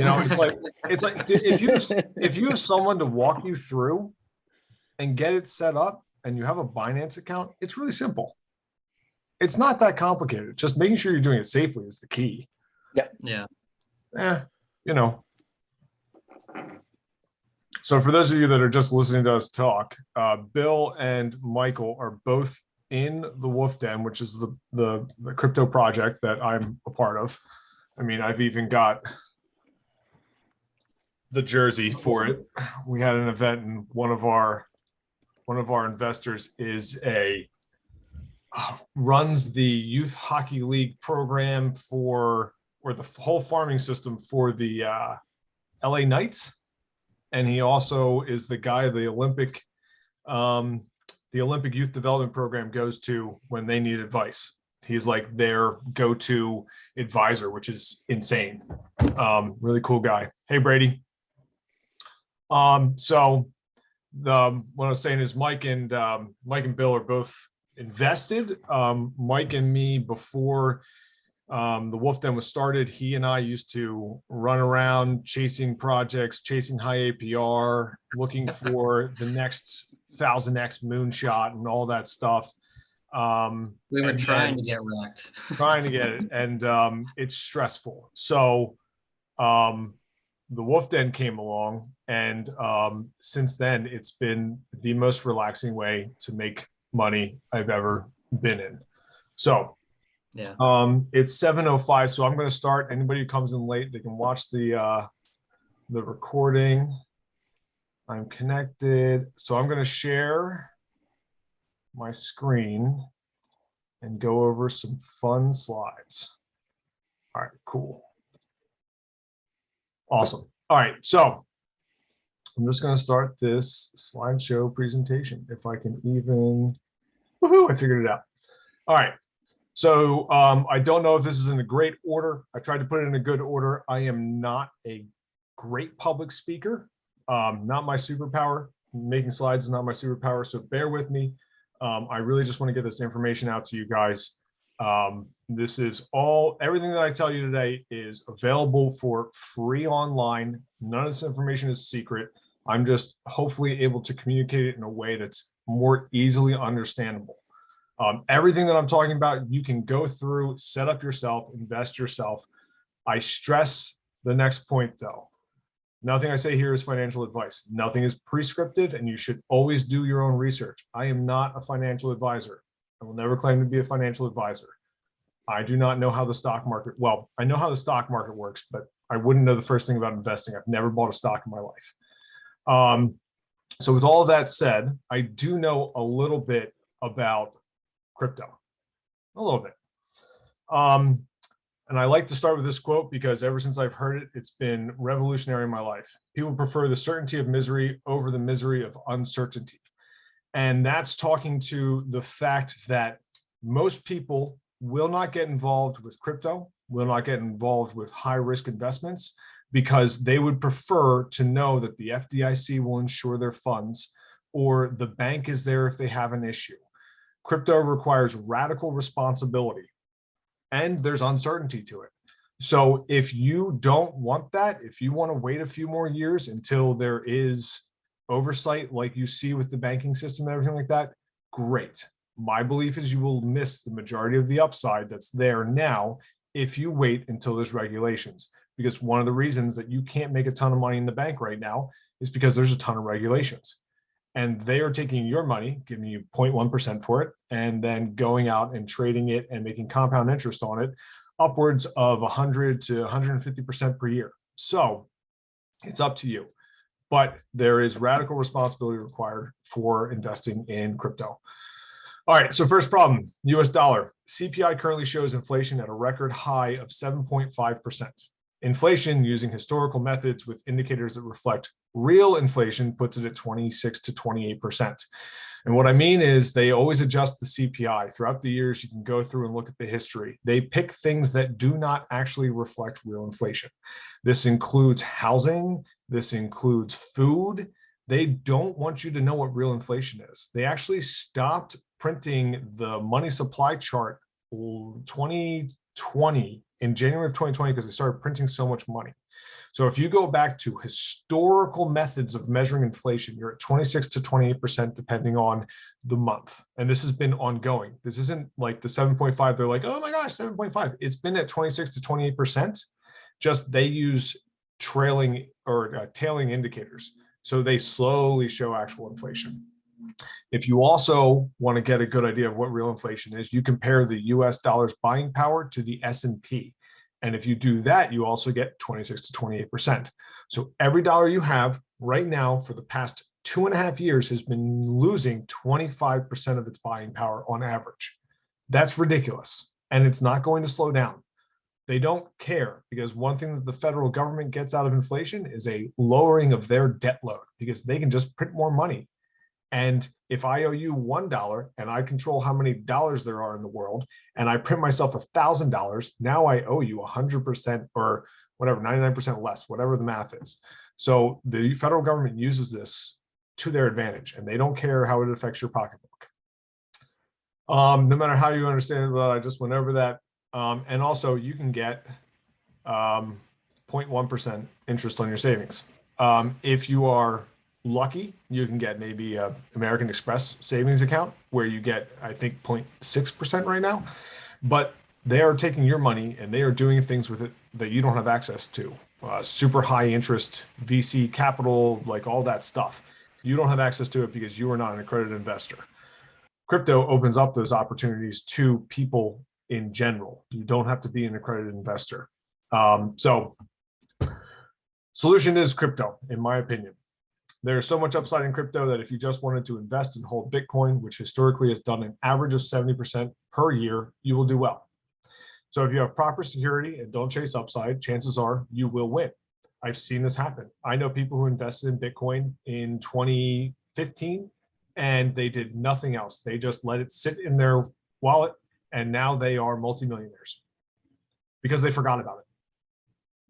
it's like if you have someone to walk you through and get it set up and you have a Binance account, it's really simple. It's not that complicated. Just making sure you're doing it safely is the key. Yeah. You know. So for those of you that are just listening to us talk, Bill and Michael are both in the Wolf Den, which is the crypto project that I'm a part of. I mean, I've even got the jersey for it. We had an event, and one of our investors runs the youth hockey league program or the whole farming system for the LA Knights, and he also is the guy the Olympic youth development program goes to when they need advice. He's like their go-to advisor, which is insane. Really cool guy. Hey, Brady. So what I was saying is Mike and Bill are both invested. Mike and me, before the Wolf Den was started, he and I used to run around chasing projects, chasing high APR, looking for the next 1000x moonshot and all that stuff. We were trying to get wrecked. Trying to get it, and it's stressful. So the Wolf Den came along, and since then it's been the most relaxing way to make money I've ever been in. So yeah, it's 7:05, so I'm going to start. Anybody who comes in late, they can watch the recording. I'm connected, so I'm going to share my screen and go over some fun slides. All right, cool. Awesome. All right, so I'm just going to start this slideshow presentation. If I can even, woohoo, I figured it out. All right, so I don't know if this is in a great order. I tried to put it in a good order. I am not a great public speaker, not my superpower. Making slides is not my superpower, so bear with me. I really just want to get this information out to you guys. This is everything that I tell you today is available for free online. None of this information is secret. I'm just hopefully able to communicate it in a way that's more easily understandable. Everything that I'm talking about, you can go through, set up yourself, invest yourself. I stress the next point though. Nothing I say here is financial advice. Nothing is prescriptive, and you should always do your own research. I am not a financial advisor. I will never claim to be a financial advisor. I do not know how the stock market, well, I know how the stock market works, but I wouldn't know the first thing about investing. I've never bought a stock in my life. So with all of that said, I do know a little bit about crypto, a little bit. And I like to start with this quote because ever since I've heard it, it's been revolutionary in my life. People prefer the certainty of misery over the misery of uncertainty. And that's talking to the fact that most people will not get involved with crypto, will not get involved with high risk investments because they would prefer to know that the FDIC will insure their funds or the bank is there if they have an issue. Crypto requires radical responsibility and there's uncertainty to it. So if you don't want that, if you want to wait a few more years until there is oversight like you see with the banking system and everything like that, great. My belief is you will miss the majority of the upside that's there now if you wait until there's regulations. Because one of the reasons that you can't make a ton of money in the bank right now is because there's a ton of regulations. And they are taking your money, giving you 0.1% for it, and then going out and trading it and making compound interest on it upwards of 100 to 150% per year. So it's up to you. But there is radical responsibility required for investing in crypto. All right, so first problem, US dollar. CPI currently shows inflation at a record high of 7.5%. Inflation using historical methods with indicators that reflect real inflation puts it at 26 to 28%. And what I mean is they always adjust the CPI. Throughout the years, you can go through and look at the history. They pick things that do not actually reflect real inflation. This includes housing. This includes food. They don't want you to know what real inflation is. They actually stopped printing the money supply chart 2020 in January of 2020 because they started printing so much money. So if you go back to historical methods of measuring inflation, you're at 26 to 28%, depending on the month. And this has been ongoing. This isn't like the 7.5. They're like, oh my gosh, 7.5. It's been at 26 to 28%. Just they use trailing or tailing indicators. So they slowly show actual inflation. If you also want to get a good idea of what real inflation is, you compare the US dollar's buying power to the S&P. And if you do that, you also get 26 to 28%. So every dollar you have right now for the past 2.5 years has been losing 25% of its buying power on average. That's ridiculous. And it's not going to slow down. They don't care, because one thing that the federal government gets out of inflation is a lowering of their debt load, because they can just print more money. And if I owe you $1 and I control how many dollars there are in the world, and I print myself $1,000, now I owe you 100% or whatever, 99% less, whatever the math is. So the federal government uses this to their advantage, and they don't care how it affects your pocketbook. No matter how you understand it, I just went over that. And also you can get 0.1% interest on your savings. If you are lucky, you can get maybe a American Express savings account where you get, I think, 0.6% right now, but they are taking your money and they are doing things with it that you don't have access to. Super high interest, VC capital, like all that stuff. You don't have access to it because you are not an accredited investor. Crypto opens up those opportunities to people in general. You don't have to be an accredited investor. So solution is crypto, in my opinion. There's so much upside in crypto that if you just wanted to invest and hold Bitcoin, which historically has done an average of 70% per year, you will do well. So if you have proper security and don't chase upside, chances are you will win. I've seen this happen. I know people who invested in Bitcoin in 2015 and they did nothing else. They just let it sit in their wallet, and now they are multimillionaires because they forgot about it.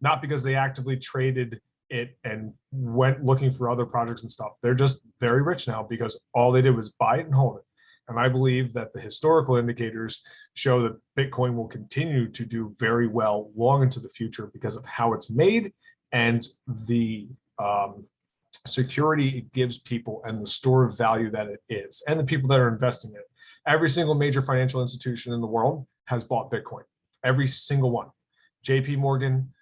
Not because they actively traded it and went looking for other projects and stuff. They're just very rich now because all they did was buy it and hold it. And I believe that the historical indicators show that Bitcoin will continue to do very well long into the future because of how it's made and the security it gives people and the store of value that it is, and the people that are investing in it. Every single major financial institution in the world has bought Bitcoin. Every single one. JP Morgan,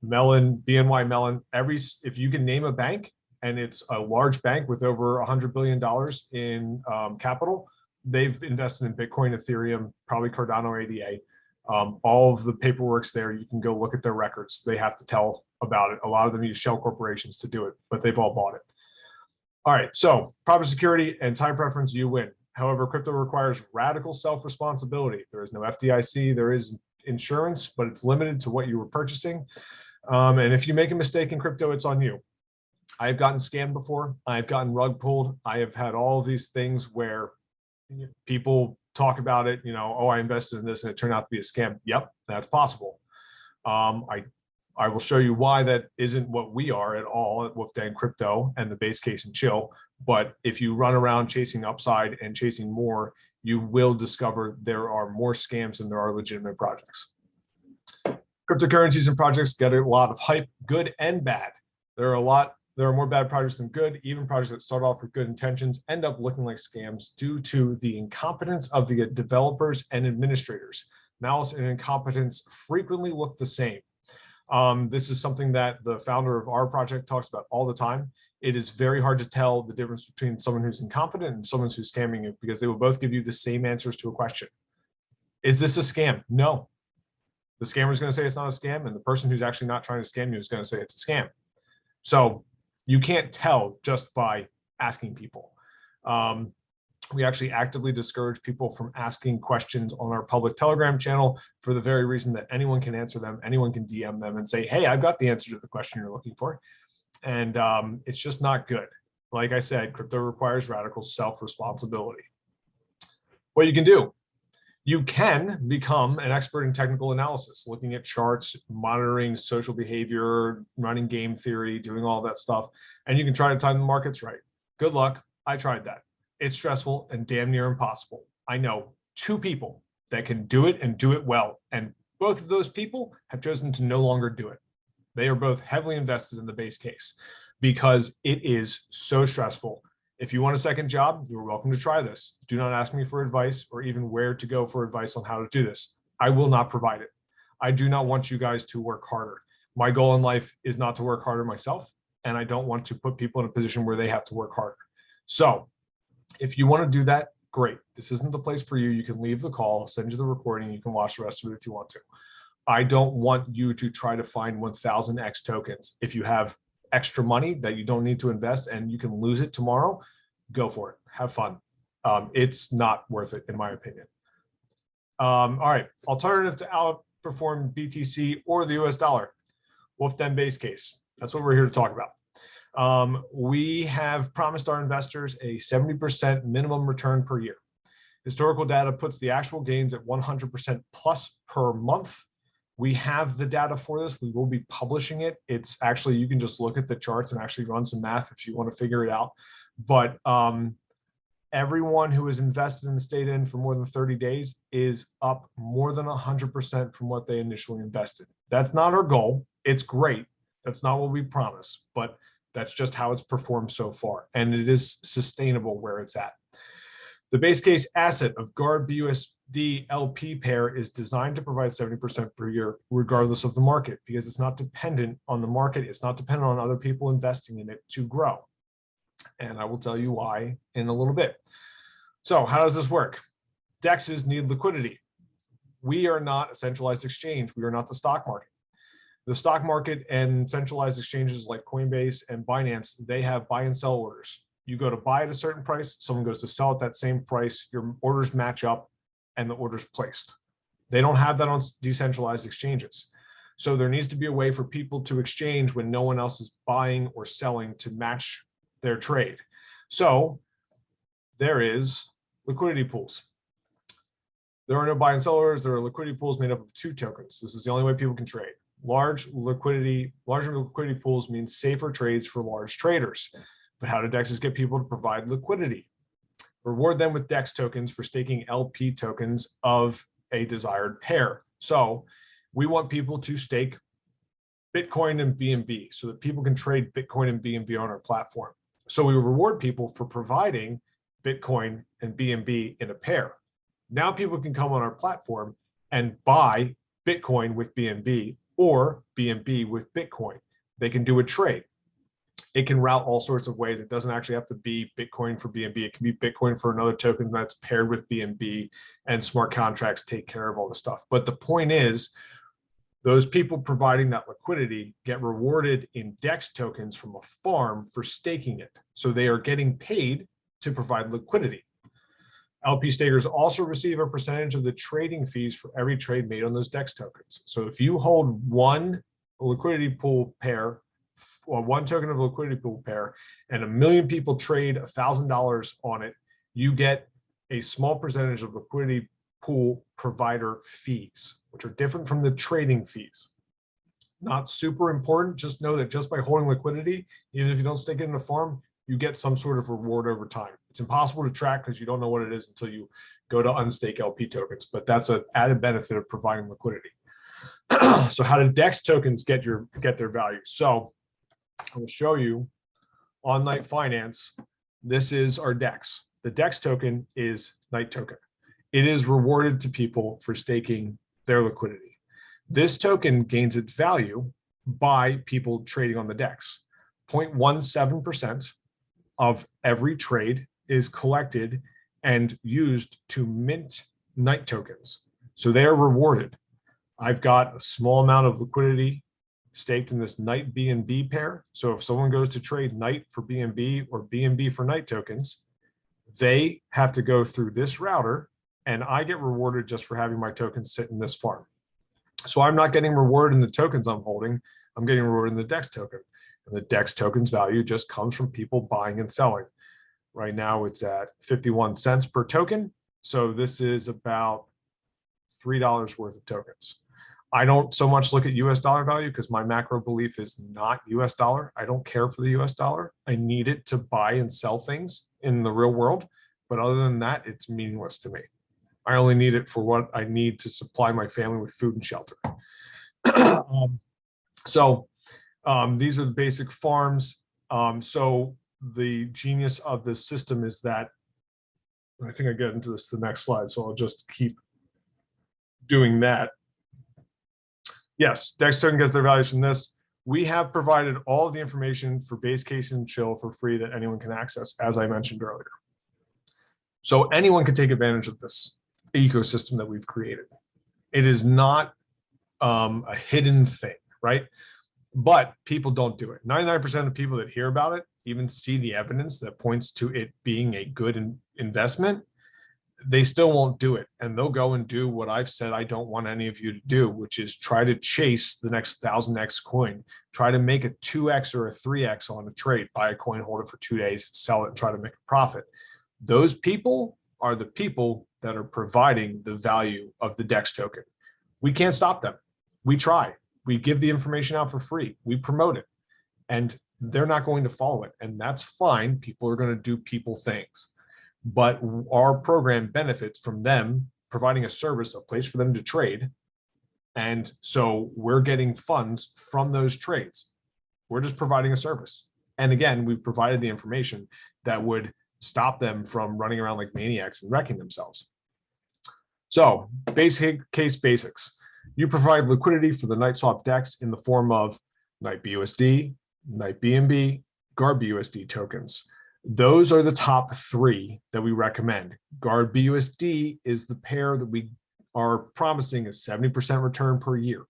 Mellon, BNY Mellon, if you can name a bank and it's a large bank with over $100 billion in capital, they've invested in Bitcoin, Ethereum, probably Cardano ADA. All of the paperwork's there. You can go look at their records. They have to tell about it. A lot of them use shell corporations to do it, but they've all bought it. All right, so proper security and time preference, you win. However, crypto requires radical self-responsibility. There is no FDIC, there is insurance, but it's limited to what you were purchasing. And if you make a mistake in crypto, it's on you. I've gotten scammed before. I've gotten rug pulled. I have had all of these things where people talk about it, oh, I invested in this and it turned out to be a scam. Yep, that's possible. I will show you why that isn't what we are at all at Wolf Den Crypto and the Base Case and Chill. But if you run around chasing upside and chasing more, you will discover there are more scams than there are legitimate projects. Cryptocurrencies and projects get a lot of hype, good and bad. There are more bad projects than good. Even projects that start off with good intentions end up looking like scams due to the incompetence of the developers and administrators. Malice and incompetence frequently look the same. This is something that the founder of our project talks about all the time. It is very hard to tell the difference between someone who's incompetent and someone who's scamming you, because they will both give you the same answers to a question. Is this a scam? No. The scammer is going to say it's not a scam, and the person who's actually not trying to scam you is going to say it's a scam. So you can't tell just by asking people. We actually actively discourage people from asking questions on our public Telegram channel for the very reason that anyone can answer them. Anyone can DM them and say, hey, I've got the answer to the question you're looking for. And it's just not good. Like I said, crypto requires radical self-responsibility. What you can do, you can become an expert in technical analysis, looking at charts, monitoring social behavior, running game theory, doing all that stuff. And you can try to time the markets right. Good luck. I tried that. It's stressful and damn near impossible. I know 2 people that can do it and do it well and Both of those people have chosen to no longer do it. They are both heavily invested in the base case because it is so stressful. If you want a second job, you're welcome to try this. Do not ask me for advice or even where to go for advice on how to do this. I will not provide it. I do not want you guys to work harder. My goal in life is not to work harder myself, and I don't want to put people in a position where they have to work harder. So if you want to do that, great. This isn't the place for you. You can leave the call, I'll send you the recording. You can watch the rest of it if you want to. I don't want you to try to find 1000x tokens. If you have extra money that you don't need to invest and you can lose it tomorrow, go for it. Have fun. It's not worth it, in my opinion. All right, alternative to outperform BTC or the US dollar. Wolf Den base case. That's what we're here to talk about. We have promised our investors a 70% minimum return per year. Historical data puts the actual gains at 100% plus per month. We have the data for this. We will be publishing it. It's actually, you can just look at the charts and actually run some math if you want to figure it out. But everyone who is invested in the state end for more than 30 days is up more than 100% from what they initially invested. That's not our goal. It's great. That's not what we promise, but that's just how it's performed so far. And it is sustainable where it's at. The base case asset of GARB BUSD LP pair is designed to provide 70% per year, regardless of the market, because it's not dependent on the market. It's not dependent on other people investing in it to grow. And I will tell you why in a little bit. So how does this work? DEXs need liquidity. We are not a centralized exchange. We are not the stock market. The stock market and centralized exchanges like Coinbase and Binance, they have buy and sell orders. You go to buy at a certain price, someone goes to sell at that same price, your orders match up and the order's placed. They don't have that on decentralized exchanges. So there needs to be a way for people to exchange when no one else is buying or selling to match their trade. So there is liquidity pools. There are no buy and sell orders. There are liquidity pools made up of 2 tokens. This is the only way people can trade. Larger liquidity pools means safer trades for large traders. But how do DEXs get people to provide liquidity? Reward them with DEX tokens for staking LP tokens of a desired pair. So we want people to stake Bitcoin and BNB so that people can trade Bitcoin and BNB on our platform. So we reward people for providing Bitcoin and BNB in a pair. Now people can come on our platform and buy Bitcoin with BNB or BNB with Bitcoin. They can do a trade. It can route all sorts of ways. It doesn't actually have to be Bitcoin for BNB. It can be Bitcoin for another token that's paired with BNB, and smart contracts take care of all the stuff. But the point is, those people providing that liquidity get rewarded in DEX tokens from a farm for staking it. So they are getting paid to provide liquidity. LP stakers also receive a percentage of the trading fees for every trade made on those DEX tokens. So if you hold one liquidity pool pair, or 1 token of a liquidity pool pair, and 1 million people trade $1,000 on it, you get a small percentage of liquidity pool provider fees, which are different from the trading fees. Not super important. Just know that just by holding liquidity, even if you don't stake it in a farm, you get some sort of reward over time. It's impossible to track because you don't know what it is until you go to unstake LP tokens, but that's an added benefit of providing liquidity. So how do DEX tokens get their value? So I will show you on Knight Finance. This is our DEX. The DEX token is Knight token. It is rewarded to people for staking their liquidity. This token gains its value by people trading on the DEX. 0.17% of every trade is collected and used to mint Knight tokens. So they are rewarded. I've got a small amount of liquidity staked in this Knight BNB pair. So if someone goes to trade Knight for BNB or BNB for Knight tokens, they have to go through this router, and I get rewarded just for having my tokens sit in this farm. So I'm not getting rewarded in the tokens I'm holding. I'm getting rewarded in the DEX token. And the DEX token's value just comes from people buying and selling. Right now it's at 51 cents per token. So this is about $3 worth of tokens. I don't so much look at US dollar value because my macro belief is not US dollar. I don't care for the US dollar. I need it to buy and sell things in the real world. But other than that, it's meaningless to me. I only need it for what I need to supply my family with food and shelter. um, so these are the basic farms. So the genius of this system is that, I think I get into this the next slide, so I'll just keep doing that. Yes, Dex token gets their values from this. We have provided all of the information for base case and chill for free that anyone can access, as I mentioned earlier. So anyone can take advantage of this ecosystem that we've created. It is not a hidden thing, right? But people don't do it. 99% of people that hear about it even see the evidence that points to it being a good investment. They still won't do it. And they'll go and do what I've said I don't want any of you to do, which is try to chase the next 1000x coin. Try to make a 2x or a 3x on a trade. Buy a coin, hold it for 2 days, sell it, and try to make a profit. Those people are the people that are providing the value of the DEX token. We can't stop them. We try. We give the information out for free. We promote it. And they're not going to follow it. And that's fine. People are going to do people things. But our program benefits from them providing a service, a place for them to trade. And so we're getting funds from those trades. We're just providing a service. And again, we've provided the information that would stop them from running around like maniacs and wrecking themselves. So basic case basics. You provide liquidity for the NightSwap DEX in the form of NightBUSD, NightBNB, GarbUSD tokens. Those are the top three that we recommend. GarbUSD is the pair that we are promising a 70% return per year.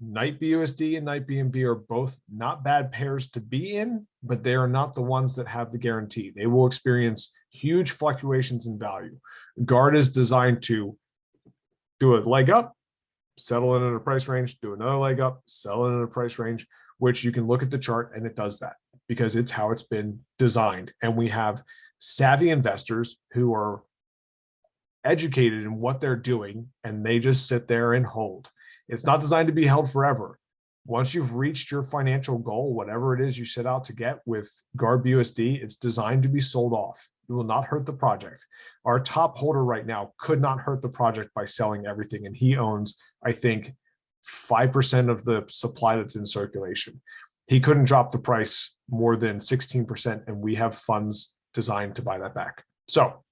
NightBUSD and NightBNB are both not bad pairs to be in, but they are not the ones that have the guarantee. They will experience huge fluctuations in value. Guard is designed to do a leg up, settle in at a price range, do another leg up, sell in at a price range, which you can look at the chart and it does that because it's how it's been designed. And we have savvy investors who are educated in what they're doing and they just sit there and hold. It's not designed to be held forever. Once you've reached your financial goal, whatever it is you set out to get with GarbUSD, it's designed to be sold off. It will not hurt the project. Our top holder right now could not hurt the project by selling everything. And he owns, I think, 5% of the supply that's in circulation. He couldn't drop the price more than 16%, and we have funds designed to buy that back. So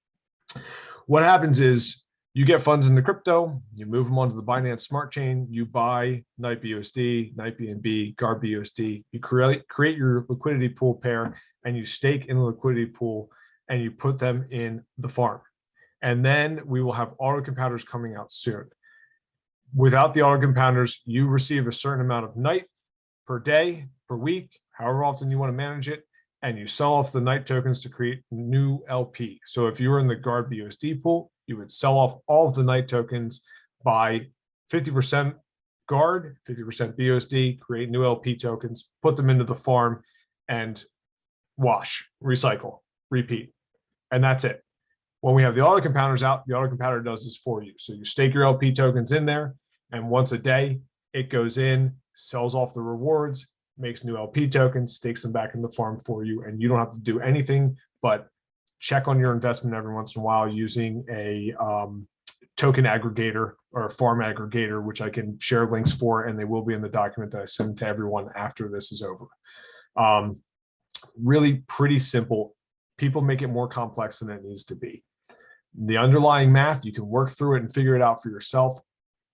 what happens is you get funds into crypto, you move them onto the Binance Smart Chain, you buy NightBUSD, NightBNB, GarbUSD, you create your liquidity pool pair, and you stake in the liquidity pool, and you put them in the farm. And then we will have auto compounders coming out soon. Without the auto compounders, you receive a certain amount of night per day, per week, however often you want to manage it, and you sell off the night tokens to create new LP. So if you were in the GarbUSD pool, you would sell off all of the night tokens, buy 50% Guard, 50% BUSD, create new LP tokens, put them into the farm, and wash, recycle, repeat. And that's it. When we have the auto compounders out, the auto compounder does this for you. So you stake your LP tokens in there, and once a day, it goes in, sells off the rewards, makes new LP tokens, stakes them back in the farm for you, and you don't have to do anything but check on your investment every once in a while using a token aggregator or a farm aggregator, which I can share links for, and they will be in the document that I send to everyone after this is over. Really pretty simple. People make it more complex than it needs to be. The underlying math, you can work through it and figure it out for yourself.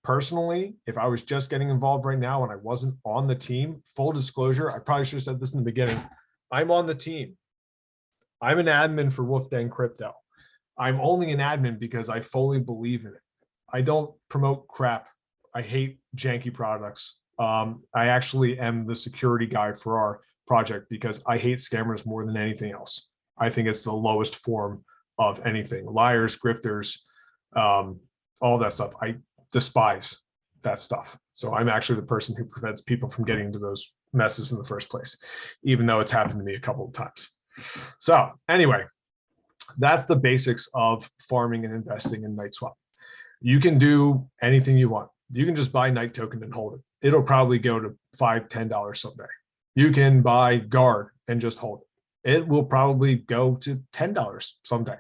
Personally, if I was just getting involved right now and I wasn't on the team, full disclosure, I probably should have said this in the beginning. I'm on the team. I'm an admin for Wolf Den Crypto. I'm only an admin because I fully believe in it. I don't promote crap. I hate janky products. I actually am the security guy for our project because I hate scammers more than anything else. I think it's the lowest form of anything. Liars, grifters, all that stuff. I despise that stuff. So I'm actually the person who prevents people from getting into those messes in the first place, even though it's happened to me a couple of times. So anyway, that's the basics of farming and investing in NightSwap. You can do anything you want. You can just buy Night token and hold it. It'll probably go to $5, $10 someday. You can buy Guard and just hold it. It will probably go to $10 someday.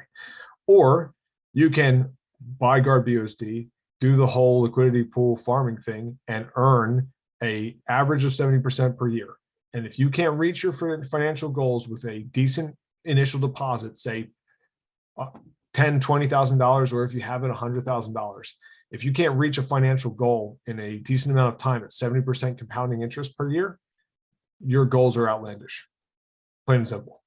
Or you can buy Guard BUSD, do the whole liquidity pool farming thing, and earn a average of 70% per year. And if you can't reach your financial goals with a decent initial deposit, say $10,000, $20,000, or if you have it, $100,000, if you can't reach a financial goal in a decent amount of time at 70% compounding interest per year, your goals are outlandish, plain and simple.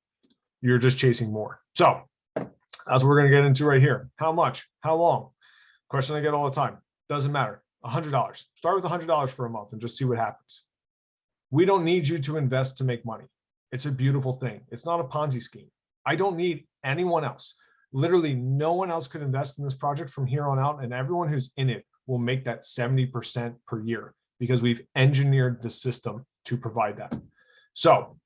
You're just chasing more. So that's what we're going to get into right here. How much? How long? Question I get all the time. Doesn't matter. $100. Start with $100 for a month and just see what happens. We don't need you to invest to make money. It's a beautiful thing. It's not a Ponzi scheme. I don't need anyone else. Literally no one else could invest in this project from here on out, and everyone who's in it will make that 70% per year because we've engineered the system to provide that. So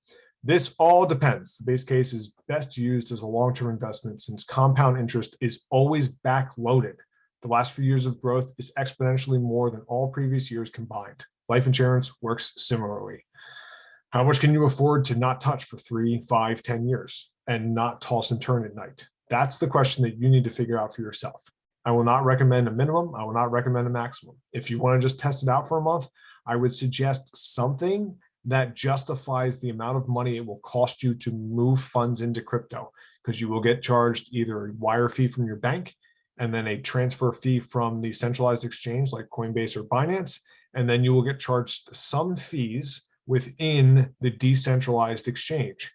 this all depends. The base case is best used as a long-term investment since compound interest is always backloaded. The last few years of growth is exponentially more than all previous years combined. Life insurance works similarly. How much can you afford to not touch for 3, 5, 10 years and not toss and turn at night? That's the question that you need to figure out for yourself. I will not recommend a minimum. I will not recommend a maximum. If you want to just test it out for a month, I would suggest something that justifies the amount of money it will cost you to move funds into crypto, because you will get charged either a wire fee from your bank and then a transfer fee from the centralized exchange like Coinbase or Binance. And then you will get charged some fees within the decentralized exchange.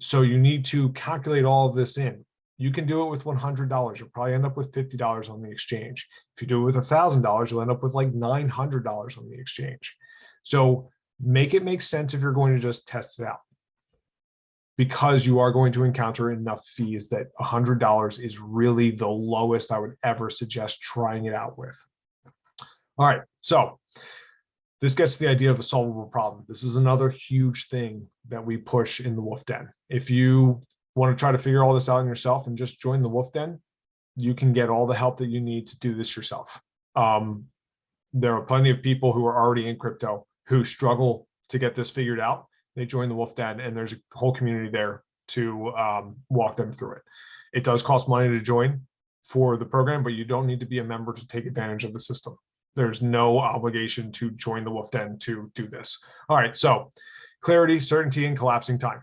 So you need to calculate all of this in. You can do it with $100. You'll probably end up with $50 on the exchange. If you do it with $1,000, you'll end up with like $900 on the exchange. So make it make sense if you're going to just test it out, because you are going to encounter enough fees that $100 is really the lowest I would ever suggest trying it out with. All right, so this gets to the idea of a solvable problem. This is another huge thing that we push in the Wolf Den. If you want to try to figure all this out on yourself and just join the Wolf Den, you can get all the help that you need to do this yourself. There are plenty of people who are already in crypto who struggle to get this figured out. They join the Wolf Den, and there's a whole community there to walk them through it. It does cost money to join for the program, but you don't need to be a member to take advantage of the system. There's no obligation to join the Wolf Den to do this. All right, so clarity, certainty, and collapsing time.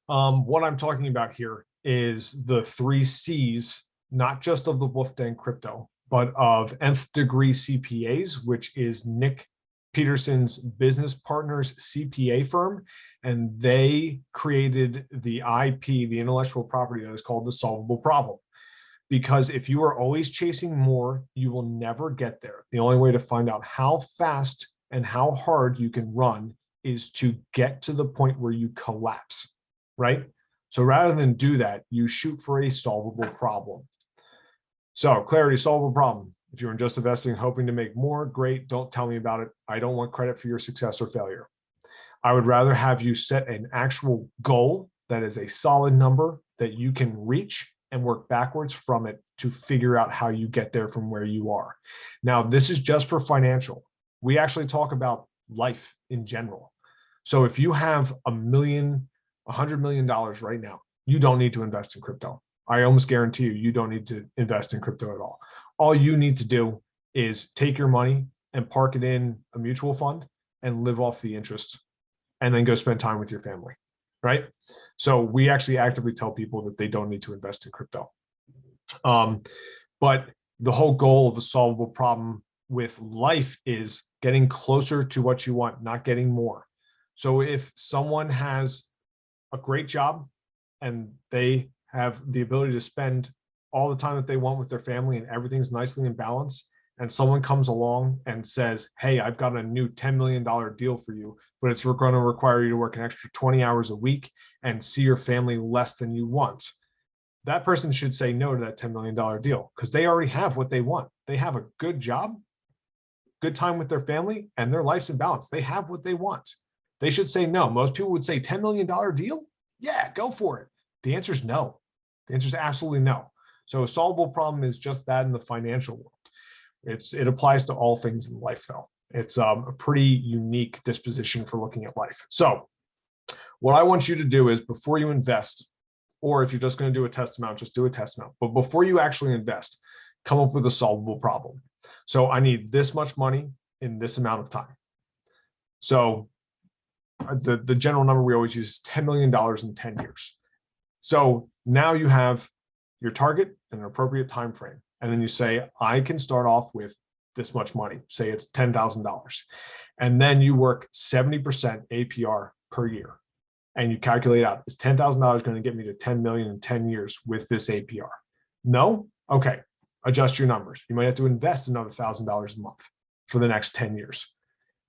What I'm talking about here is the 3 C's, not just of the Wolf Den crypto, but of Nth Degree CPAs, which is Nick Peterson's business partners CPA firm, and they created the IP, the intellectual property that is called the solvable problem. Because if you are always chasing more, you will never get there. The only way to find out how fast and how hard you can run is to get to the point where you collapse, right? So rather than do that, you shoot for a solvable problem. So clarity, solvable problem. If you're in just investing, hoping to make more, great. Don't tell me about it. I don't want credit for your success or failure. I would rather have you set an actual goal that is a solid number that you can reach and work backwards from it to figure out how you get there from where you are. Now, this is just for financial. We actually talk about life in general. So if you have $100 million right now, you don't need to invest in crypto. I almost guarantee you don't need to invest in crypto at all. All you need to do is take your money and park it in a mutual fund and live off the interest, and then go spend time with your family, right? So we actually actively tell people that they don't need to invest in crypto. But the whole goal of a solvable problem with life is getting closer to what you want, not getting more. So if someone has a great job and they have the ability to spend all the time that they want with their family and everything's nicely in balance, and someone comes along and says, hey, I've got a new $10 million deal for you, but it's going to require you to work an extra 20 hours a week and see your family less than you want. That person should say no to that $10 million deal, because they already have what they want. They have a good job, good time with their family, and their life's in balance. They have what they want. They should say no. Most people would say $10 million deal? Yeah, go for it. The answer is no. The answer is absolutely no. So a solvable problem is just that in the financial world. It applies to all things in life, though. It's a pretty unique disposition for looking at life. So what I want you to do is, before you invest, or if you're just going to do a test amount, just do a test amount. But before you actually invest, come up with a solvable problem. So I need this much money in this amount of time. So the general number we always use is $10 million in 10 years. So now you have your target and an appropriate time frame. And then you say, I can start off with this much money, say it's $10,000. And then you work 70% APR per year. And you calculate out, is $10,000 going to get me to 10 million in 10 years with this APR? No? Okay. Adjust your numbers. You might have to invest another $1,000 a month for the next 10 years.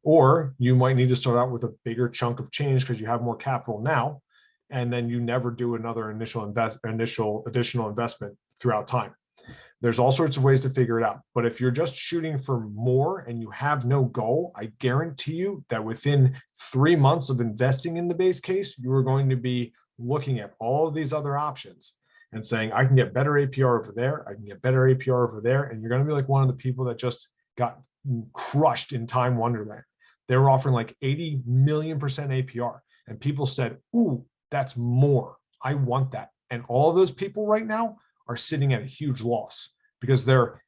Or you might need to start out with a bigger chunk of change because you have more capital now, and then you never do another additional investment throughout time. There's all sorts of ways to figure it out. But if you're just shooting for more and you have no goal, I guarantee you that within 3 months of investing in the base case, you are going to be looking at all of these other options and saying, I can get better APR over there. I can get better APR over there. And you're going to be like one of the people that just got crushed in Time Wonderland. They were offering like 80 million % APR. And people said, ooh, that's more. I want that. And all of those people right now are sitting at a huge loss because their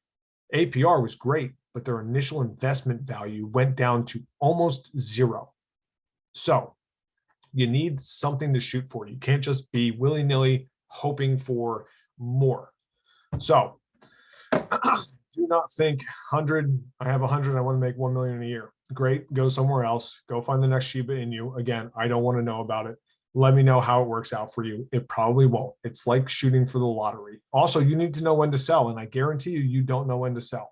APR was great, but their initial investment value went down to almost zero. So you need something to shoot for. You can't just be willy-nilly hoping for more. So do not think 100, I have 100, I want to make 1 million a year. Great, go somewhere else. Go find the next Shiba Inu. Again, I don't want to know about it. Let me know how it works out for you. It probably won't. It's like shooting for the lottery. Also, you need to know when to sell, and I guarantee you, you don't know when to sell.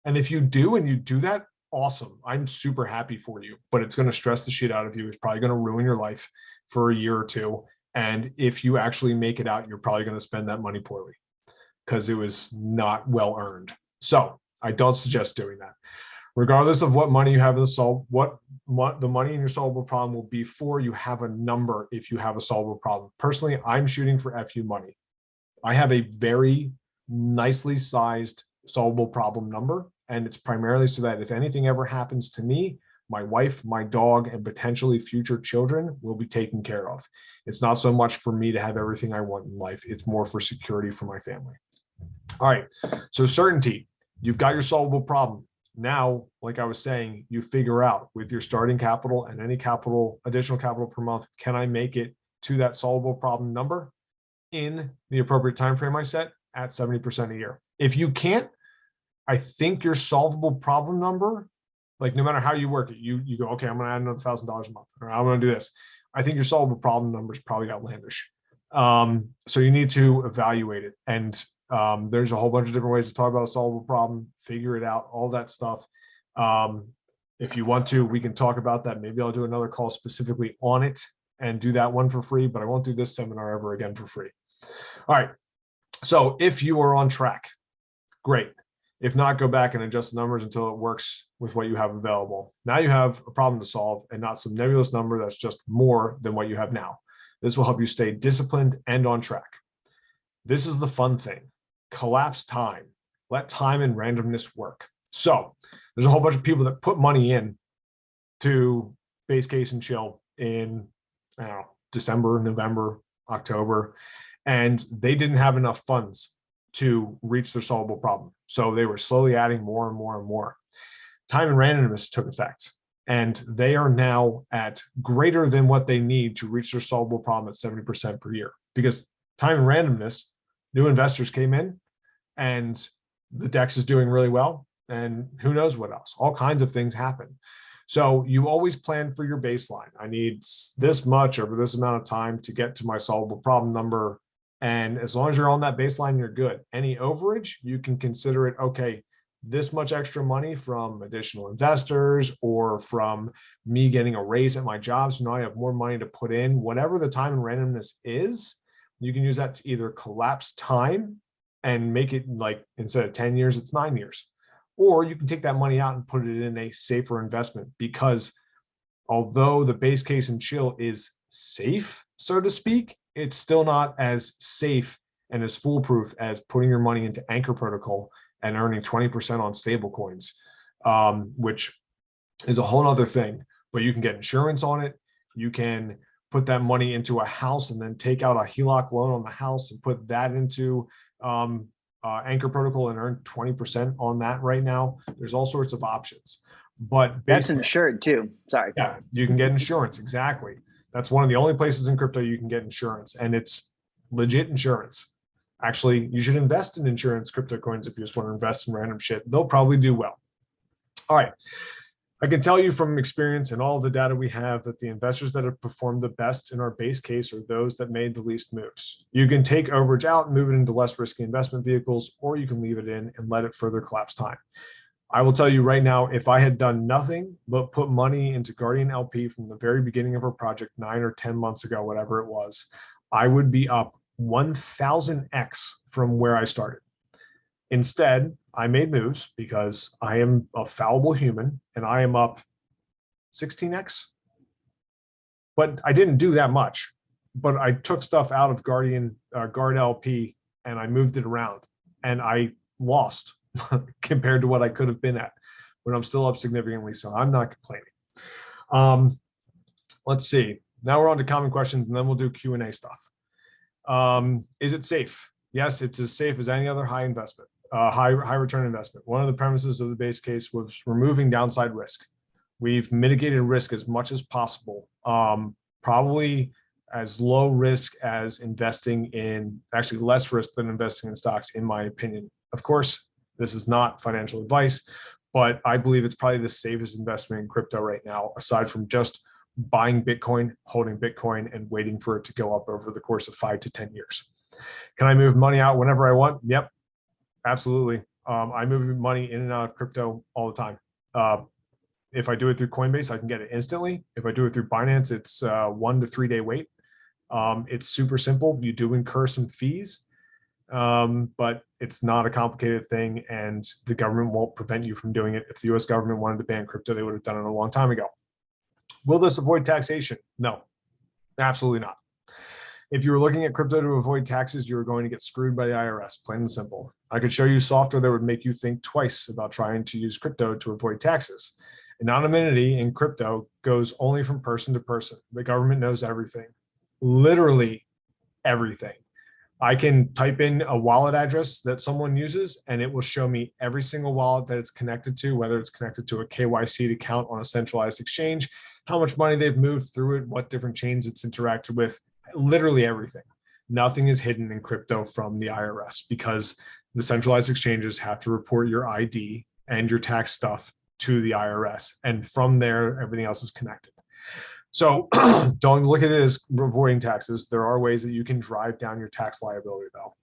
And if you do, and you do that, awesome. I'm super happy for you, but it's going to stress the shit out of you. It's probably going to ruin your life for a year or two. And if you actually make it out, you're probably going to spend that money poorly because it was not well earned. So I don't suggest doing that. Regardless of what money you have to solve, what the money in your solvable problem will be for, you have a number if you have a solvable problem. Personally, I'm shooting for FU money. I have a very nicely sized solvable problem number, and it's primarily so that if anything ever happens to me, my wife, my dog, and potentially future children will be taken care of. It's not so much for me to have everything I want in life. It's more for security for my family. All right, so certainty, you've got your solvable problem. Now, like I was saying, you figure out with your starting capital and any capital, additional capital per month, can I make it to that solvable problem number in the appropriate time frame I set at 70% a year? If you can't, I think your solvable problem number, like no matter how you work it, you go, okay, I'm going to add another $1,000 a month, or I'm going to do this. I think your solvable problem number is probably outlandish. So you need to evaluate it. And there's a whole bunch of different ways to talk about a solvable problem, figure it out, all that stuff. If you want to, we can talk about that. Maybe I'll do another call specifically on it and do that one for free, but I won't do this seminar ever again for free. All right. So if you are on track, great. If not, go back and adjust the numbers until it works with what you have available. Now you have a problem to solve and not some nebulous number that's just more than what you have now. This will help you stay disciplined and on track. This is the fun thing. Collapse time. Let time and randomness work. So there's a whole bunch of people that put money in to base case and chill in, I don't know, December, November, October, and they didn't have enough funds to reach their solvable problem. So they were slowly adding more and more and more. Time and randomness took effect, and they are now at greater than what they need to reach their solvable problem at 70% per year, because time and randomness, new investors came in and the DEX is doing really well. And who knows what else, all kinds of things happen. So you always plan for your baseline. I need this much over this amount of time to get to my solvable problem number. And as long as you're on that baseline, you're good. Any overage, you can consider it, okay, this much extra money from additional investors or from me getting a raise at my job. So now I have more money to put in. Whatever the time and randomness is, you can use that to either collapse time and make it like, instead of 10 years, it's 9 years. Or you can take that money out and put it in a safer investment, because although the base case and chill is safe, so to speak, it's still not as safe and as foolproof as putting your money into Anchor Protocol and earning 20% on stable coins, which is a whole other thing. But you can get insurance on it. You can put that money into a house and then take out a HELOC loan on the house and put that into Anchor Protocol and earn 20% on that right now. There's all sorts of options, but that's insured too. Sorry. Yeah, you can get insurance. Exactly. That's one of the only places in crypto you can get insurance, and it's legit insurance. Actually, you should invest in insurance crypto coins if you just want to invest in random shit. They'll probably do well. All right. I can tell you from experience and all the data we have that the investors that have performed the best in our base case are those that made the least moves. You can take overage out and move it into less risky investment vehicles, or you can leave it in and let it further collapse time. I will tell you right now, if I had done nothing but put money into Guardian LP from the very beginning of our project 9 or 10 months ago, whatever it was, I would be up 1000x from where I started. Instead, I made moves because I am a fallible human and I am up 16x. But I didn't do that much. But I took stuff out of Guard LP and I moved it around and I lost compared to what I could have been at, but I'm still up significantly. So I'm not complaining. Let's see. Now we're on to common questions and then we'll do Q&A stuff. Is it safe? Yes, it's as safe as any other high return investment. One of the premises of the base case was removing downside risk. We've mitigated risk as much as possible, probably as low risk as investing in, actually less risk than investing in stocks, in my opinion. Of course, this is not financial advice, but I believe it's probably the safest investment in crypto right now, aside from just buying Bitcoin, holding Bitcoin, and waiting for it to go up over the course of 5 to 10 years. Can I move money out whenever I want? Yep, absolutely. I move money in and out of crypto all the time. If I do it through Coinbase, I can get it instantly. If I do it through Binance, it's 1 to 3 day wait. It's super simple. You do incur some fees, but it's not a complicated thing, and the government won't prevent you from doing it. If the US government wanted to ban crypto, they would have done it a long time ago. Will this avoid taxation? No, absolutely not. If you were looking at crypto to avoid taxes, you were going to get screwed by the IRS, plain and simple. I could show you software that would make you think twice about trying to use crypto to avoid taxes. Anonymity in crypto goes only from person to person. The government knows everything, literally everything. I can type in a wallet address that someone uses and it will show me every single wallet that it's connected to, whether it's connected to a KYC account on a centralized exchange, how much money they've moved through it, what different chains it's interacted with, literally everything. Nothing is hidden in crypto from the IRS because the centralized exchanges have to report your ID and your tax stuff to the IRS. And from there, everything else is connected. So don't look at it as avoiding taxes. There are ways that you can drive down your tax liability though.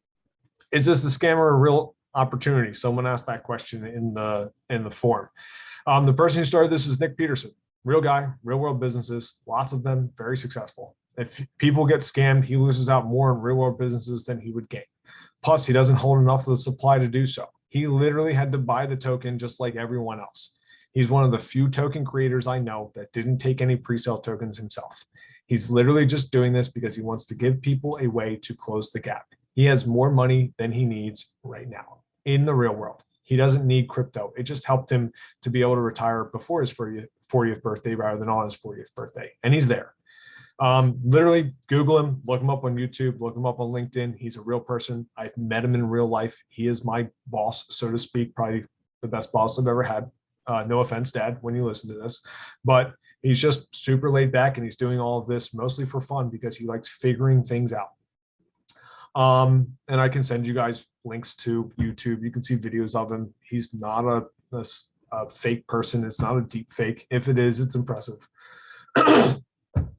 Is this a scam or a real opportunity? Someone asked that question in the forum. The person who started this is Nick Peterson, real guy, real world businesses, lots of them, very successful. If people get scammed, he loses out more in real world businesses than he would gain. Plus, he doesn't hold enough of the supply to do so. He literally had to buy the token just like everyone else. He's one of the few token creators I know that didn't take any pre-sale tokens himself. He's literally just doing this because he wants to give people a way to close the gap. He has more money than he needs right now in the real world. He doesn't need crypto. It just helped him to be able to retire before his 40th birthday rather than on his 40th birthday. And he's there. Literally Google him, look him up on YouTube, look him up on LinkedIn. He's a real person. I've met him in real life. He is my boss, so to speak, probably the best boss I've ever had. No offense, Dad, when you listen to this, but he's just super laid back and he's doing all of this mostly for fun because he likes figuring things out. And I can send you guys links to YouTube. You can see videos of him. He's not a fake person. It's not a deep fake. If it is, it's impressive.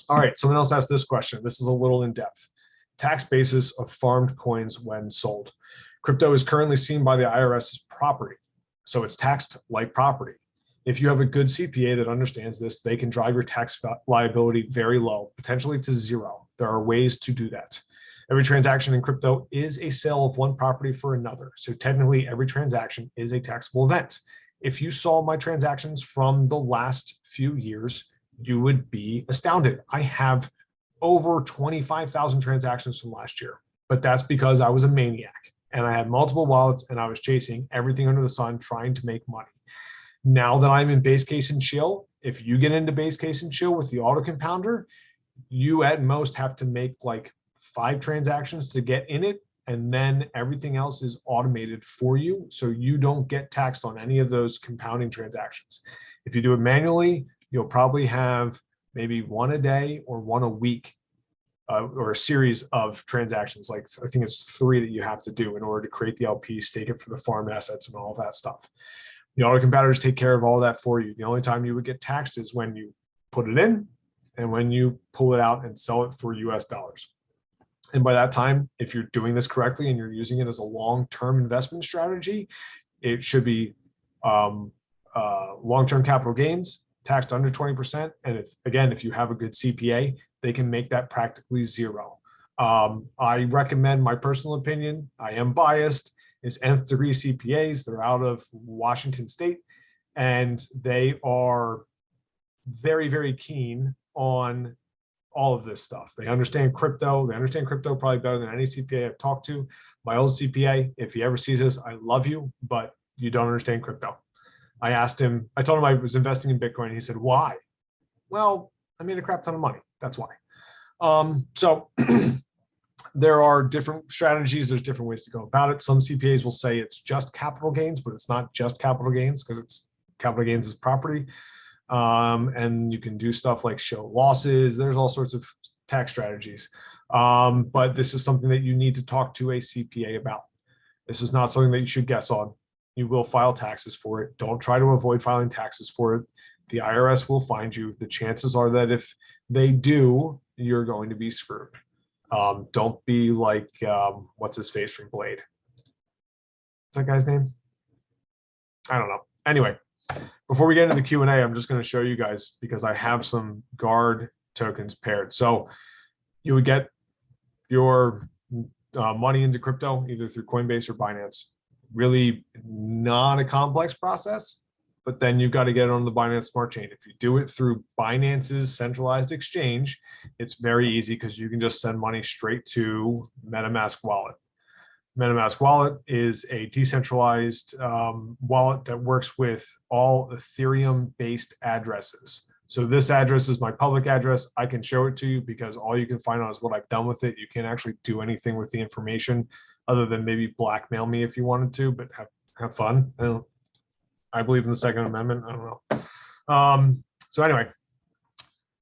All right, someone else asked this question. This is a little in depth. Tax basis of farmed coins when sold. Crypto is currently seen by the IRS as property, so it's taxed like property. If you have a good CPA that understands this, they can drive your tax liability very low, potentially to zero. There are ways to do that. Every transaction in crypto is a sale of one property for another. So technically every transaction is a taxable event. If you saw my transactions from the last few years, you would be astounded. I have over 25,000 transactions from last year, but that's because I was a maniac and I had multiple wallets and I was chasing everything under the sun trying to make money. Now that I'm in base case and chill, if you get into base case and chill with the auto compounder, you at most have to make like 5 transactions to get in it. and then everything else is automated for you. So you don't get taxed on any of those compounding transactions. If you do it manually, you'll probably have maybe one a day or one a week, or a series of transactions. Like I think it's 3 that you have to do in order to create the LP, stake it for the farm assets and all of that stuff. The auto competitors take care of all that for you. The only time you would get taxed is when you put it in and when you pull it out and sell it for US dollars. And by that time, if you're doing this correctly and you're using it as a long-term investment strategy, it should be long-term capital gains taxed under 20%. And if you have a good CPA, they can make that practically zero. I recommend, my personal opinion, I am biased, is nth degree CPAs. They're out of Washington State, and they are very, very keen on all of this stuff. They understand crypto. They understand crypto probably better than any CPA I've talked to. My old CPA, if he ever sees this, I love you, but you don't understand crypto. I asked him, I told him I was investing in Bitcoin. He said, why? Well, I made a crap ton of money. That's why. So there are different strategies. There's different ways to go about it. Some CPAs will say it's just capital gains, but it's not just capital gains because it's capital gains is property. And you can do stuff like show losses. There's all sorts of tax strategies. But this is something that you need to talk to a CPA about. This is not something that you should guess on. You will file taxes for it. Don't try to avoid filing taxes for it. The IRS will find you. The chances are that if they do, you're going to be screwed. Don't be like, what's his face from Blade? What's that guy's name? I don't know. Anyway, before we get into the Q&A, I'm just going to show you guys because I have some guard tokens paired. So you would get your money into crypto either through Coinbase or Binance. Really not a complex process, but then you've got to get it on the Binance Smart Chain. If you do it through Binance's centralized exchange, it's very easy because you can just send money straight to MetaMask wallet. MetaMask wallet is a decentralized wallet that works with all Ethereum-based addresses. So this address is my public address. I can show it to you because all you can find out is what I've done with it. You can't actually do anything with the information other than maybe blackmail me if you wanted to, but have fun. I believe in the Second Amendment. I don't know. So anyway,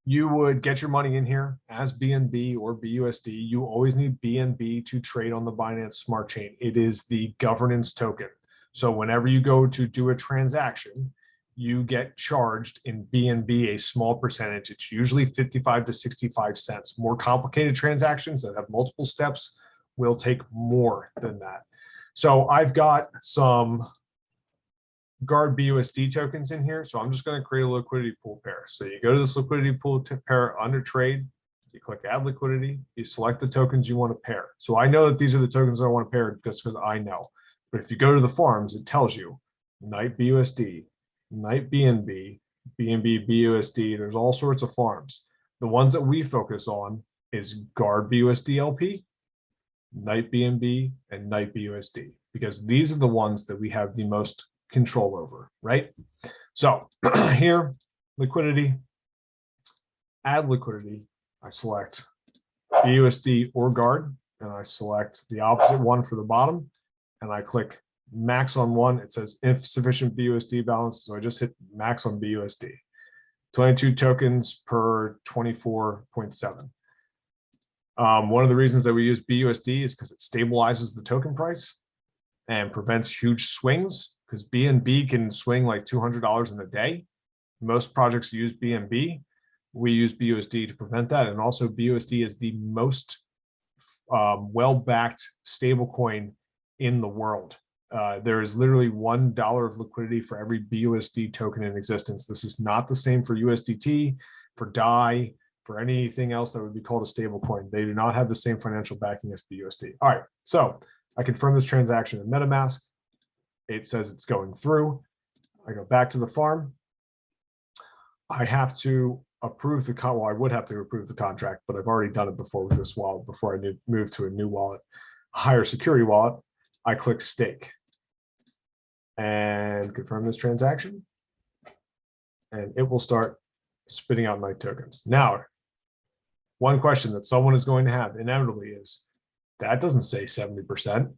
you would get your money in here as BNB or BUSD. You always need BNB to trade on the Binance Smart Chain. It is the governance token. So whenever you go to do a transaction, you get charged in BNB a small percentage. It's usually 55 to 65 cents. More complicated transactions that have multiple steps will take more than that. So I've got some Guard BUSD tokens in here. So I'm just going to create a liquidity pool pair. So you go to this liquidity pool pair under trade, you click add liquidity, you select the tokens you want to pair. So I know that these are the tokens I want to pair just because I know. But if you go to the farms, it tells you Night BUSD, Night BNB, BNB BUSD. There's all sorts of farms. The ones that we focus on is Guard BUSD LP, Night BNB, and Night BUSD, because these are the ones that we have the most control over, right? So here, liquidity, add liquidity. I select BUSD or Guard, and I select the opposite one for the bottom, and I click max on one. It says insufficient BUSD balance, so I just hit max on BUSD. 22 tokens per 24.7. One of the reasons that we use BUSD is because it stabilizes the token price and prevents huge swings, because BNB can swing like $200 in a day. Most projects use BNB. We use BUSD to prevent that. And also BUSD is the most well-backed stablecoin in the world. There is literally $1 of liquidity for every BUSD token in existence. This is not the same for USDT, for DAI, for anything else that would be called a stablecoin. They do not have the same financial backing as BUSD. All right, so I confirm this transaction in MetaMask. It says it's going through. I go back to the farm. I have to approve the well, I would have to approve the contract, but I've already done it before with this wallet before I move to a new wallet, a higher security wallet. I click stake and confirm this transaction, and it will start spitting out my tokens. Now, one question that someone is going to have inevitably is, that doesn't say 70%.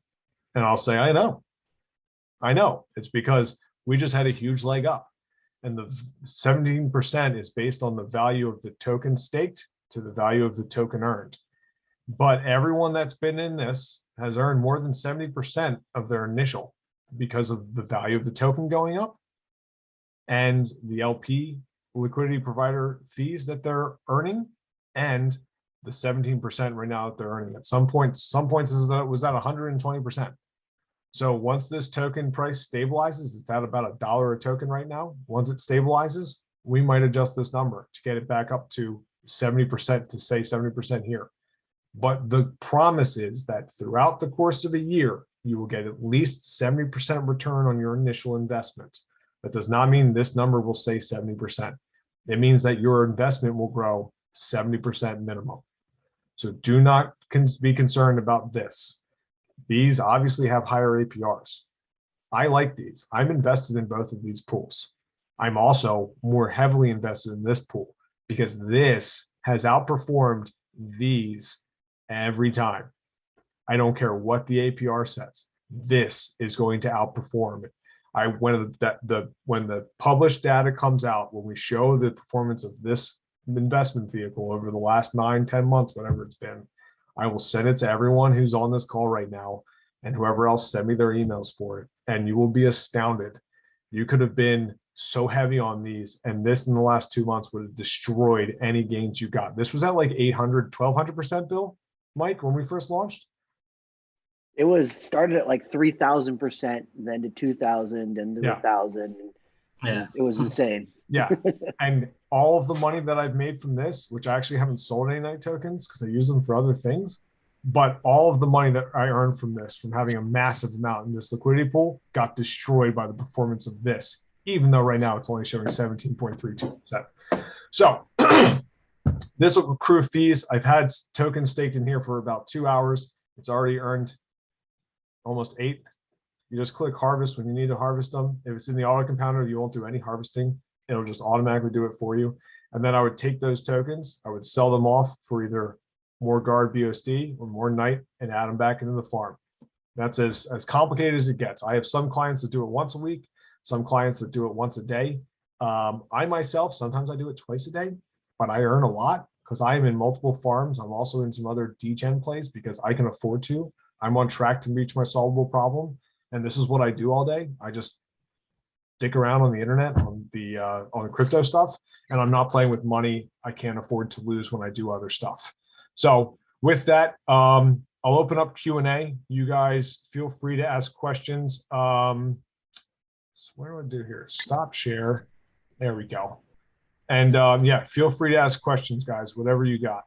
And I'll say, I know. It's because we just had a huge leg up. And the 17% is based on the value of the token staked to the value of the token earned. But everyone that's been in this has earned more than 70% of their initial because of the value of the token going up and the LP liquidity provider fees that they're earning and the 17% right now that they're earning. At some points is that it was at 120%. So once this token price stabilizes, it's at about $1 a token right now. Once it stabilizes, we might adjust this number to get it back up to 70%, to say 70% here. But the promise is that throughout the course of a year, you will get at least 70% return on your initial investment. That does not mean this number will say 70%. It means that your investment will grow 70% minimum. So do not be concerned about this. These obviously have higher APRs. I like these. I'm invested in both of these pools. I'm also more heavily invested in this pool because this has outperformed these every time. I don't care what the APR says. This is going to outperform it. When the published data comes out, when we show the performance of this investment vehicle over the last 9-10 months, whatever it's been, I will send it to everyone who's on this call right now and whoever else, send me their emails for it. And you will be astounded. You could have been so heavy on these, and this in the last 2 months would have destroyed any gains you got. This was at like 800, 1200%, Bill, Mike, when we first launched. It was started at like 3,000%, then to 2,000 and to 1,000. Yeah, it was insane. Yeah, and all of the money that I've made from this, which I actually haven't sold any night tokens because I use them for other things, but all of the money that I earned from this, from having a massive amount in this liquidity pool, got destroyed by the performance of this, even though right now it's only showing 17.32%. So this will accrue fees. I've had tokens staked in here for about 2 hours. It's already earned almost 8. You just click harvest when you need to harvest them. If it's in the auto compounder, you won't do any harvesting. It'll just automatically do it for you. And then I would take those tokens, I would sell them off for either more guard BUSD or more night and add them back into the farm. That's as complicated as it gets. I have some clients that do it once a week, some clients that do it once a day. I myself, sometimes I do it twice a day, but I earn a lot because I am in multiple farms. I'm also in some other degen plays because I can afford to. I'm on track to reach my solvable problem. And this is what I do all day. I just stick around on the internet on the crypto stuff, and I'm not playing with money I can't afford to lose when I do other stuff. So with that, I'll open up Q&A. You guys feel free to ask questions. So what do I do here? Stop share. There we go. And yeah, feel free to ask questions, guys, whatever you got.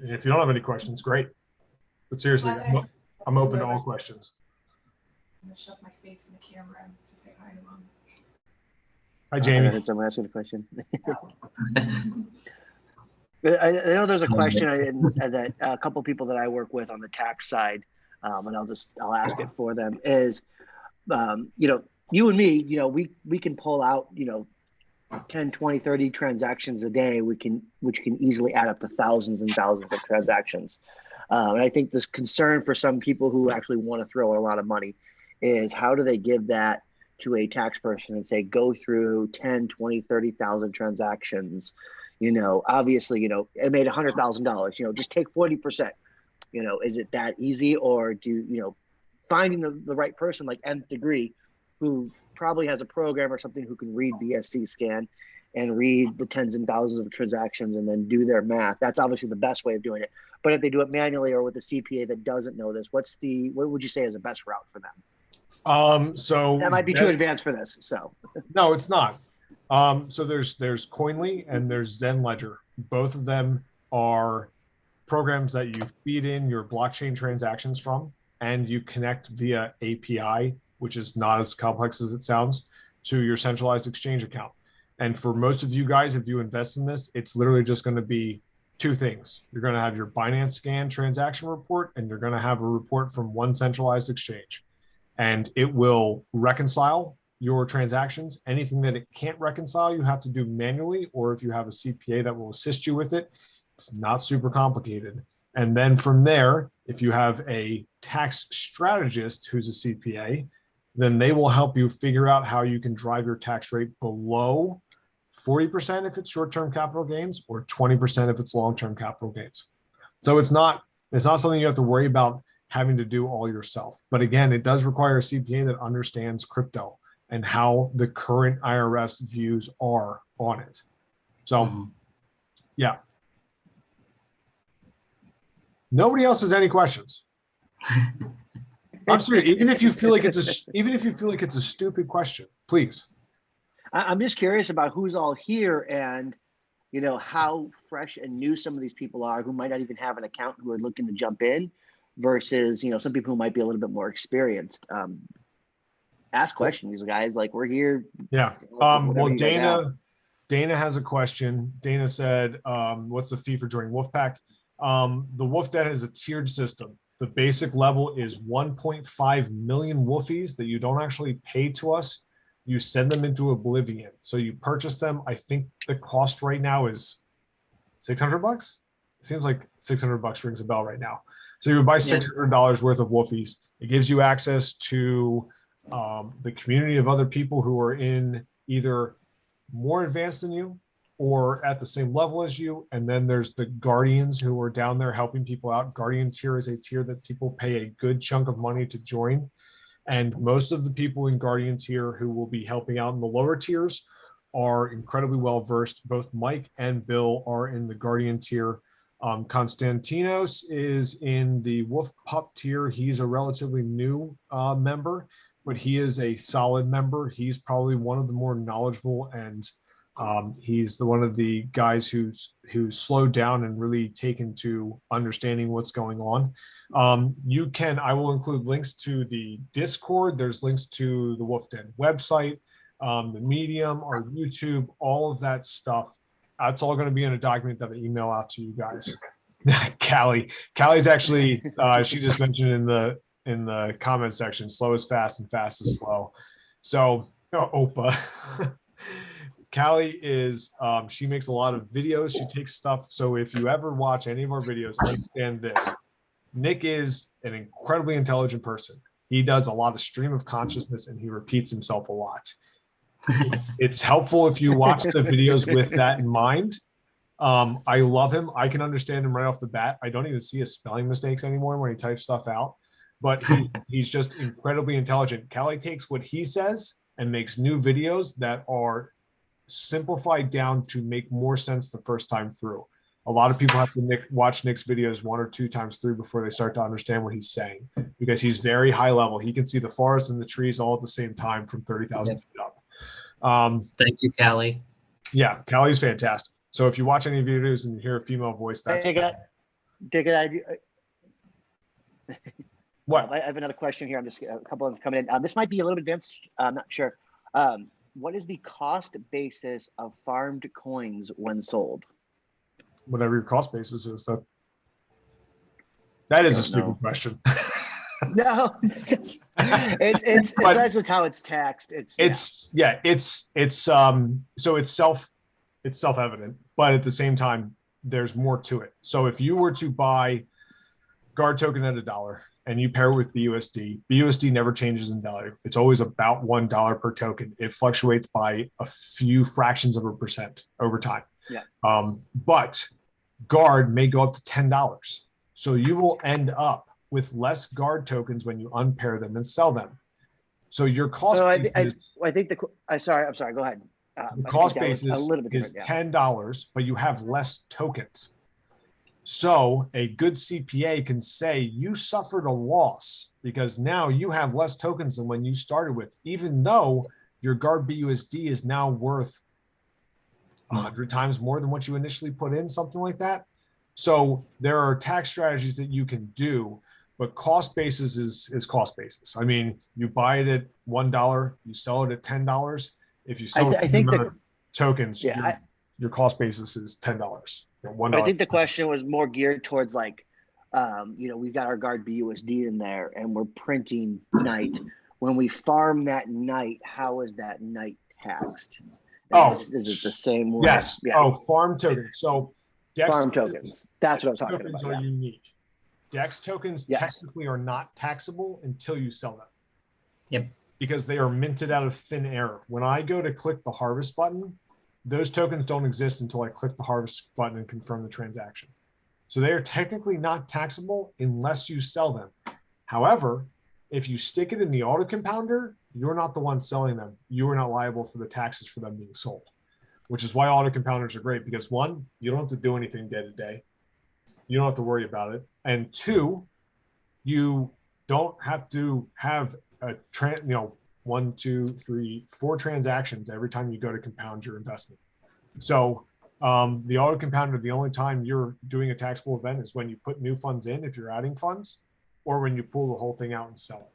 If you don't have any questions, great. But seriously, I'm open to all questions. I'm gonna shove my face in the camera to say hi to mom. Hi, Jamie. I heard someone asking a question. I know there's a question that a couple of people that I work with on the tax side, and I'll ask it for them is, you and me, we can pull out, 10, 20, 30 transactions a day, which can easily add up to thousands and thousands of transactions. And I think this concern for some people who actually want to throw a lot of money is how do they give that to a tax person and say, go through 10, 20, 30,000 transactions, obviously, it made $100,000, just take 40%, is it that easy? Or do, finding the right person like Nth Degree, who probably has a program or something who can read BSC scan and read the tens and thousands of transactions and then do their math. That's obviously the best way of doing it. But if they do it manually or with a CPA that doesn't know this, what would you say is the best route for them? So that might be too advanced for this. So no, it's not. So there's Coinly and there's Zen Ledger. Both of them are programs that you feed in your blockchain transactions from, and you connect via API, which is not as complex as it sounds, to your centralized exchange account. And for most of you guys, if you invest in this, it's literally just going to be 2 things. You're going to have your Binance Scan transaction report, and you're going to have a report from one centralized exchange. And it will reconcile your transactions. Anything that it can't reconcile, you have to do manually, or if you have a CPA that will assist you with it, it's not super complicated. And then from there, if you have a tax strategist who's a CPA, then they will help you figure out how you can drive your tax rate below 40% if it's short-term capital gains, or 20% if it's long-term capital gains. So it's not something you have to worry about having to do all yourself. But again, it does require a CPA that understands crypto and how the current IRS views are on it. So, yeah. Nobody else has any questions. I'm sorry. Even if you feel like it's a stupid question, please. I'm just curious about who's all here and, how fresh and new some of these people are who might not even have an account, who are looking to jump in versus, some people who might be a little bit more experienced. Ask questions, guys. Like, we're here. Yeah. Well, Dana has a question. Dana said, what's the fee for joining Wolfpack? The Wolf Den is a tiered system. The basic level is 1.5 million Wolfies that you don't actually pay to us. You send them into oblivion. So you purchase them. I think the cost right now is $600. It seems like $600 rings a bell right now. So you would buy $600 worth of Wolfies. It gives you access to the community of other people who are in either more advanced than you or at the same level as you. And then there's the Guardians who are down there helping people out. Guardian tier is a tier that people pay a good chunk of money to join. And most of the people in Guardian tier who will be helping out in the lower tiers are incredibly well versed. Both Mike and Bill are in the Guardian tier. Konstantinos is in the Wolf Pup tier. He's a relatively new member, but he is a solid member. He's probably one of the more knowledgeable, and he's one of the guys who's slowed down and really taken to understanding what's going on. I will include links to the Discord. There's links to the Wolf Den website, the Medium, our YouTube, all of that stuff. It's all going to be in a document that I email out to you guys. Callie's actually, she just mentioned in the comment section, slow is fast and fast is slow. So, Opa. Callie is, she makes a lot of videos. She takes stuff. So if you ever watch any of our videos, understand this. Nick is an incredibly intelligent person. He does a lot of stream of consciousness and he repeats himself a lot. It's helpful if you watch the videos with that in mind. I love him. I can understand him right off the bat. I don't even see his spelling mistakes anymore when he types stuff out, but he's just incredibly intelligent. Callie takes what he says and makes new videos that are simplified down to make more sense the first time through. A lot of people have to watch Nick's videos 1 or 2 times through before they start to understand what he's saying, because he's very high level. He can see the forest and the trees all at the same time from 30,000 feet up. Thank you, Callie. Yeah, Callie's fantastic. So if you watch any videos and you hear a female voice, that's what? I have another question here. I'm just a couple of them coming in. This might be a little bit advanced. I'm not sure. What is the cost basis of farmed coins when sold? Whatever your cost basis is. That is a stupid question. No, it's just how it's taxed. So it's self-evident, but at the same time, there's more to it. So if you were to buy guard token at $1 and you pair it with BUSD never changes in value. It's always about $1 per token. It fluctuates by a few fractions of a percent over time. Yeah. But guard may go up to $10. So you will end up with less guard tokens when you unpair them and sell them. So your cost sorry, go ahead. The cost basis is $10, but you have less tokens. So a good CPA can say you suffered a loss because now you have less tokens than when you started with, even though your guard BUSD is now worth 100 times more than what you initially put in, something like that. So there are tax strategies that you can do, but cost basis is cost basis. I mean, you buy it at $1, you sell it at $10. If you sell tokens, your cost basis is $10. $1. I think the question was more geared towards like, we've got our guard BUSD in there and we're printing night. when we farm that night, how is that night taxed? Oh, Is it the same way? Yes. Yeah. Oh, farm tokens. So DEX Farm tokens. That's what I was talking tokens about. are Yeah. unique. DEX tokens Yes. technically are not taxable until you sell them. Yep. Because they are minted out of thin air. When I go to click the harvest button, those tokens don't exist until I click the harvest button and confirm the transaction. So they are technically not taxable unless you sell them. However, if you stick it in the auto compounder, you're not the one selling them. You are not liable for the taxes for them being sold, which is why auto compounders are great because one, you don't have to do anything day to day. You don't have to worry about it. And two, you don't have to have a 1, 2, 3, 4 transactions every time you go to compound your investment. So the auto compounder, the only time you're doing a taxable event is when you put new funds in, if you're adding funds, or when you pull the whole thing out and sell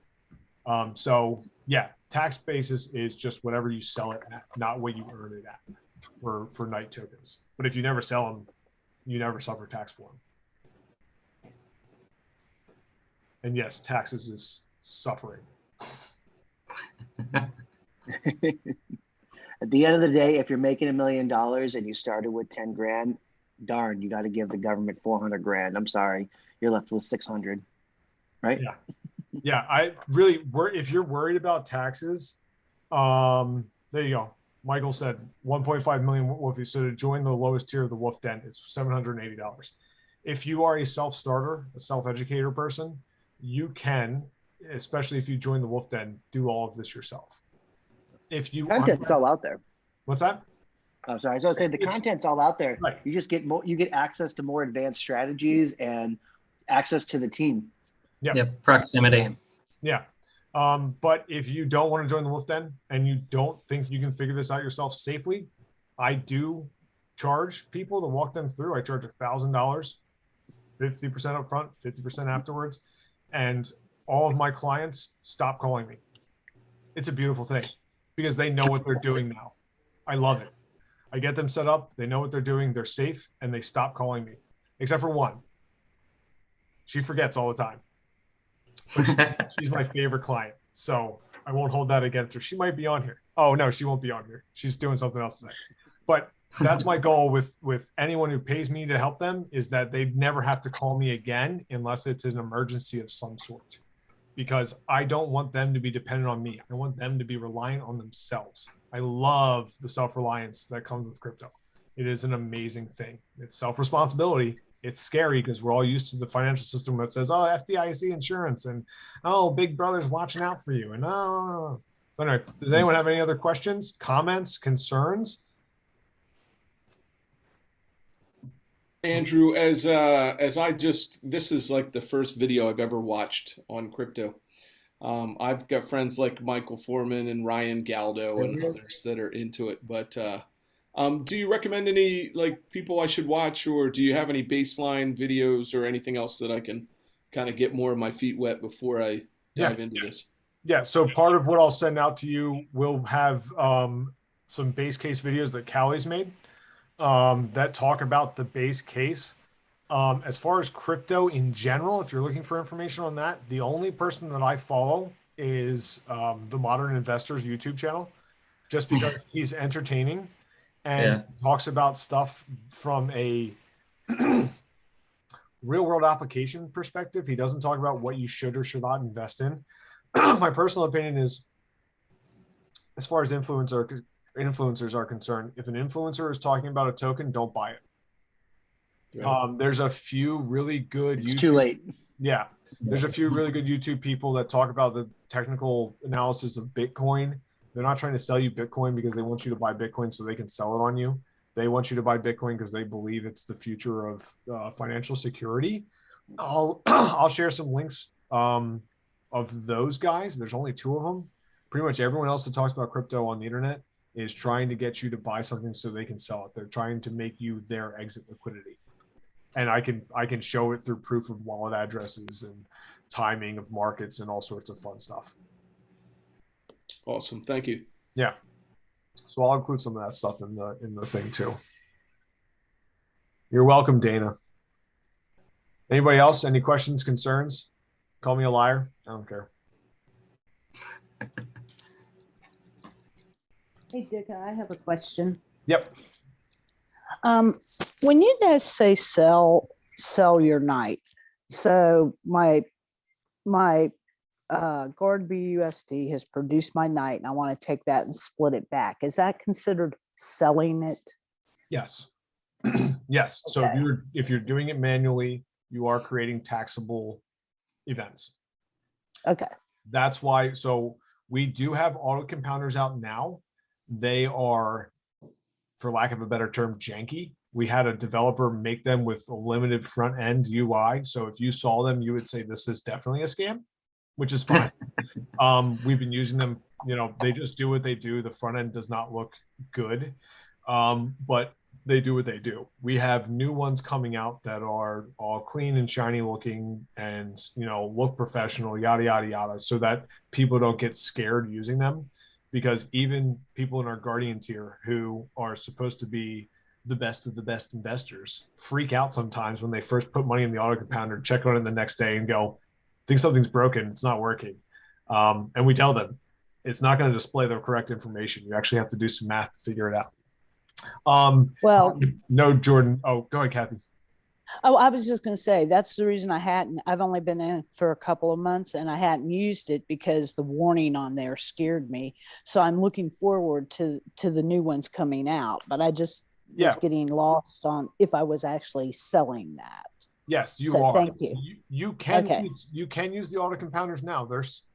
it. So yeah, tax basis is just whatever you sell it at, not what you earn it at for night tokens. But if you never sell them, you never suffer tax for them. And yes, taxes is suffering. At the end of the day, if you're making $1 million and you started with 10 grand, darn, you got to give the government 400 grand. I'm sorry, you're left with 600, right? Yeah. Yeah. I really, if you're worried about taxes, there you go. Michael said 1.5 million Wolfies. So to join the lowest tier of the Wolf Den, it's $780. If you are a self-starter, a self-educator person, you can, especially if you join the Wolf Den, do all of this yourself. If you Content's all out there. What's that? Oh, sorry. So I was saying the content's all out there. Right. You just get more. You get access to more advanced strategies and access to the team. Yep. Proximity. Yeah. But if you don't want to join the Wolf Den and you don't think you can figure this out yourself safely, I do charge people to walk them through. I charge $1,000, 50% up front, 50% afterwards. And all of my clients stop calling me. It's a beautiful thing because they know what they're doing now. I love it. I get them set up. They know what they're doing. They're safe and they stop calling me, except for one. She forgets all the time. She's my favorite client. So I won't hold that against her. She might be on here. Oh no, she won't be on here. She's doing something else today. But that's my goal with anyone who pays me to help them is that they never have to call me again unless it's an emergency of some sort. Because I don't want them to be dependent on me. I want them to be reliant on themselves. I love the self-reliance that comes with crypto. It is an amazing thing. It's self-responsibility. It's scary because we're all used to the financial system that says, oh, FDIC insurance and, oh, big brother's watching out for you. And oh. So anyway, does anyone have any other questions, comments, concerns? Andrew, as this is like the first video I've ever watched on crypto. I've got friends like Michael Foreman and Ryan Galdo and others that are into it. But do you recommend any like people I should watch, or do you have any baseline videos or anything else that I can kind of get more of my feet wet before I dive into this? Yeah. So part of what I'll send out to you will have some base case videos that Callie's made that talk about the base case. As far as crypto in general, if you're looking for information on that, the only person that I follow is the Modern Investors YouTube channel, just because he's entertaining and talks about stuff from a real world application perspective. He doesn't talk about what you should or should not invest in. My personal opinion is, as far as influencers are concerned, if an influencer is talking about a token, don't buy it. Right. There's a few really good It's too late. Yeah. There's a few really good YouTube people that talk about the technical analysis of Bitcoin. They're not trying to sell you Bitcoin because they want you to buy Bitcoin so they can sell it on you. They want you to buy Bitcoin because they believe it's the future of financial security. I'll share some links of those guys. There's only 2 of them. Pretty much everyone else that talks about crypto on the internet is trying to get you to buy something so they can sell it. They're trying to make you their exit liquidity. And I can show it through proof of wallet addresses and timing of markets and all sorts of fun stuff. Awesome. Thank you. Yeah. So I'll include some of that stuff in the thing too. You're welcome, Dana. Anybody else? Any questions, concerns? Call me a liar. I don't care. Hey, Dick, I have a question. Yep. When you guys say sell your night, so my Guard BUSD has produced my night and I want to take that and split it back. Is that considered selling it? Yes. Yes. So Okay. if you're doing it manually, you are creating taxable events. Okay. That's why. So we do have auto compounders out now. They are, for lack of a better term, janky. We had a developer make them with a limited front end UI. So if you saw them, you would say this is definitely a scam, which is fine. We've been using them. They just do what they do. The front end does not look good, but they do what they do. We have new ones coming out that are all clean and shiny looking and, look professional, yada, yada, yada, so that people don't get scared using them. Because even people in our Guardian tier who are supposed to be the best of the best investors freak out sometimes when they first put money in the auto compounder, check on it the next day and go, I think something's broken. It's not working. And we tell them it's not going to display the correct information. You actually have to do some math to figure it out. Well, no, Jordan. Oh, go ahead, Kathy. Oh, I was just going to say that's the reason I've only been in for a couple of months and I hadn't used it because the warning on there scared me. So I'm looking forward to the new ones coming out, but I just was getting lost on if I was actually selling that. Yes, you are. Thank you. You can use the auto compounders now.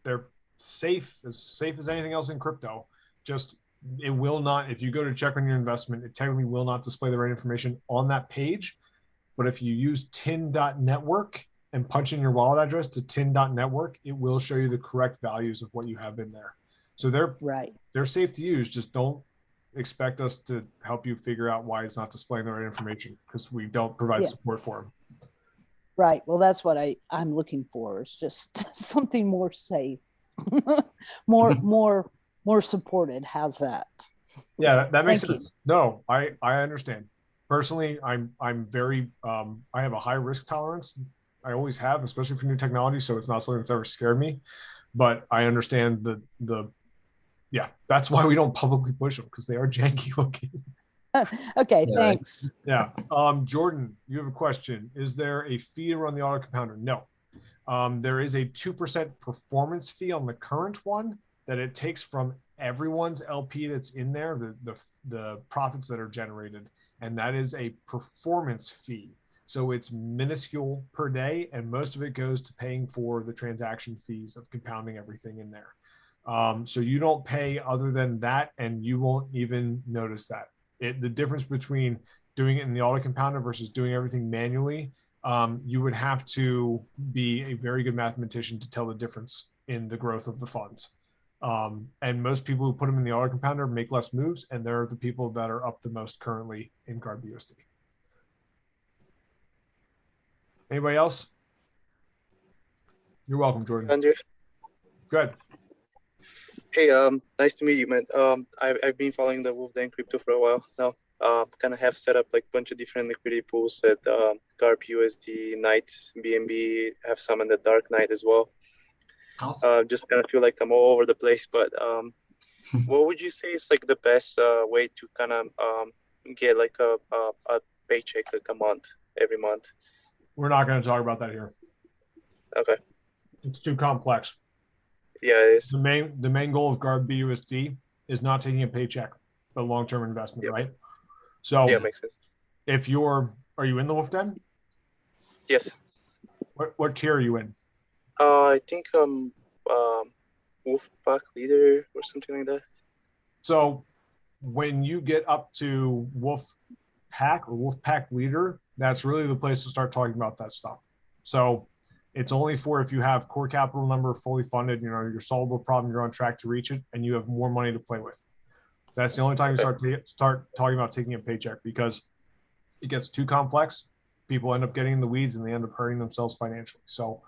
They're safe as anything else in crypto. Just it will not, if you go to check on your investment, it technically will not display the right information on that page. But if you use tin.network and punch in your wallet address to tin.network, it will show you the correct values of what you have in there. So they're safe to use. Just don't expect us to help you figure out why it's not displaying the right information because we don't provide support for them. Right. Well, that's what I'm looking for. It's just something more safe, more supported. How's that? Yeah, that makes sense. No, I understand. Personally, I'm very I have a high risk tolerance. I always have, especially for new technology. So it's not something that's ever scared me. But I understand that's why we don't publicly push them because they are janky looking. Okay, thanks. Yeah. Jordan, you have a question. Is there a fee to run the auto compounder? No. There is a 2% performance fee on the current one that it takes from everyone's LP that's in there, the profits that are generated. And that is a performance fee. So it's minuscule per day, and most of it goes to paying for the transaction fees of compounding everything in there. So you don't pay other than that, and you won't even notice that. The difference between doing it in the auto compounder versus doing everything manually, you would have to be a very good mathematician to tell the difference in the growth of the funds. And most people who put them in the auto compounder make less moves, and they're the people that are up the most currently in Guard BUSD. Anybody else? You're welcome, Jordan. Andrew. Good. Hey, nice to meet you, man. I've been following the Wolf Den crypto for a while now. Kind of have set up like a bunch of different liquidity pools at Guard BUSD, Night, BNB, have some in the Dark Knight as well. Awesome. Just kind of feel like I'm all over the place, but what would you say is like the best way to kind of get like a paycheck like a month, every month? We're not going to talk about that here. Okay. It's too complex. Yeah, it is. The main goal of Guard BUSD is not taking a paycheck, but long-term investment, right? So yeah, makes sense. If are you in the Wolf Den? Yes. What tier are you in? I think Wolf Pack leader or something like that. So when you get up to Wolf Pack or Wolf Pack leader, that's really the place to start talking about that stuff. So it's only for if you have core capital number fully funded, you're solvable problem, you're on track to reach it, and you have more money to play with. That's the only time you start talking about taking a paycheck, because it gets too complex. People end up getting in the weeds and they end up hurting themselves financially. So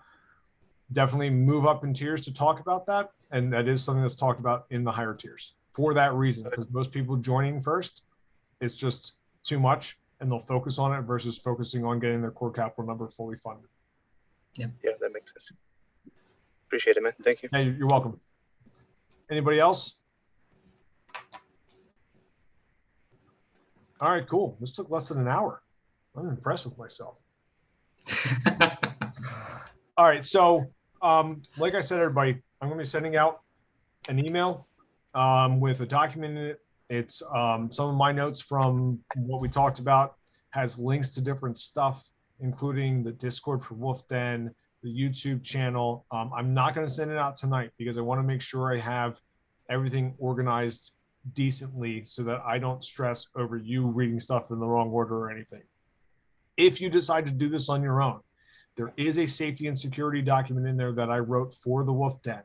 definitely move up in tiers to talk about that. And that is something that's talked about in the higher tiers for that reason, because most people joining first, it's just too much and they'll focus on it versus focusing on getting their core capital number fully funded. Yeah, that makes sense. Appreciate it, man. Thank you. Hey, you're welcome. Anybody else? All right, cool. This took less than an hour. I'm impressed with myself. All right, so like I said, everybody, I'm going to be sending out an email with a document in it. It's some of my notes from what we talked about, has links to different stuff, including the Discord for Wolf Den, the YouTube channel. I'm not going to send it out tonight because I want to make sure I have everything organized decently so that I don't stress over you reading stuff in the wrong order or anything. If you decide to do this on your own, there is a safety and security document in there that I wrote for the Wolf Den.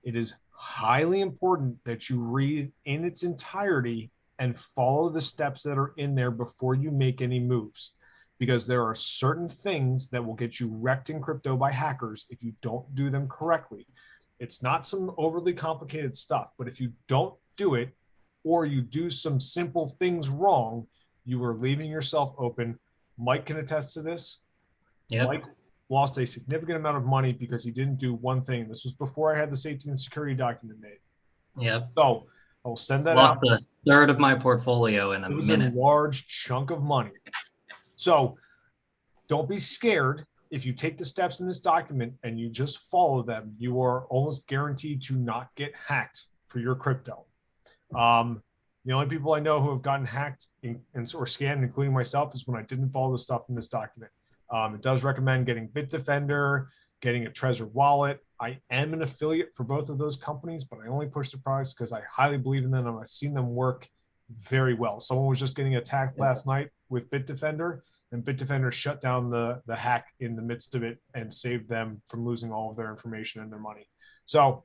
It is highly important that you read in its entirety and follow the steps that are in there before you make any moves, because there are certain things that will get you wrecked in crypto by hackers if you don't do them correctly. It's not some overly complicated stuff, but if you don't do it or you do some simple things wrong, you are leaving yourself open. Mike can attest to this. Yep. Mike lost a significant amount of money because he didn't do one thing. This was before I had the safety and security document made. Yep. So I'll send that Lost out. a third of my portfolio in a It was minute. a large chunk of money. So don't be scared. If you take the steps in this document and you just follow them, you are almost guaranteed to not get hacked for your crypto. The only people I know who have gotten hacked or scanned, including myself, is when I didn't follow the stuff in this document. It does recommend getting Bitdefender, getting a Trezor wallet. I am an affiliate for both of those companies, but I only push the products because I highly believe in them and I've seen them work very well. Someone was just getting attacked last night with Bitdefender, and Bitdefender shut down the hack in the midst of it and saved them from losing all of their information and their money. So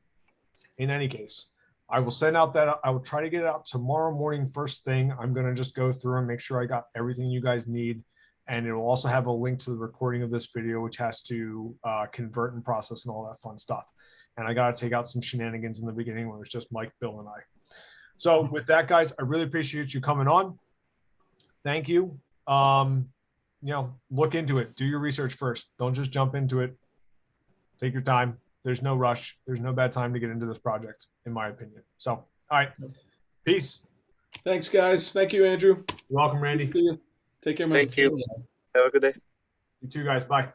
in any case, I will send out that. I will try to get it out tomorrow morning, first thing. I'm going to just go through and make sure I got everything you guys need. And it will also have a link to the recording of this video, which has to convert and process and all that fun stuff. And I got to take out some shenanigans in the beginning when it was just Mike, Bill, and I. So with that, guys, I really appreciate you coming on. Thank you. Look into it. Do your research first. Don't just jump into it. Take your time. There's no rush. There's no bad time to get into this project, in my opinion. So, all right. Peace. Thanks, guys. Thank you, Andrew. You're welcome, Randy. See you. Take care, man. Thank you. Have a good day. You too, guys. Bye.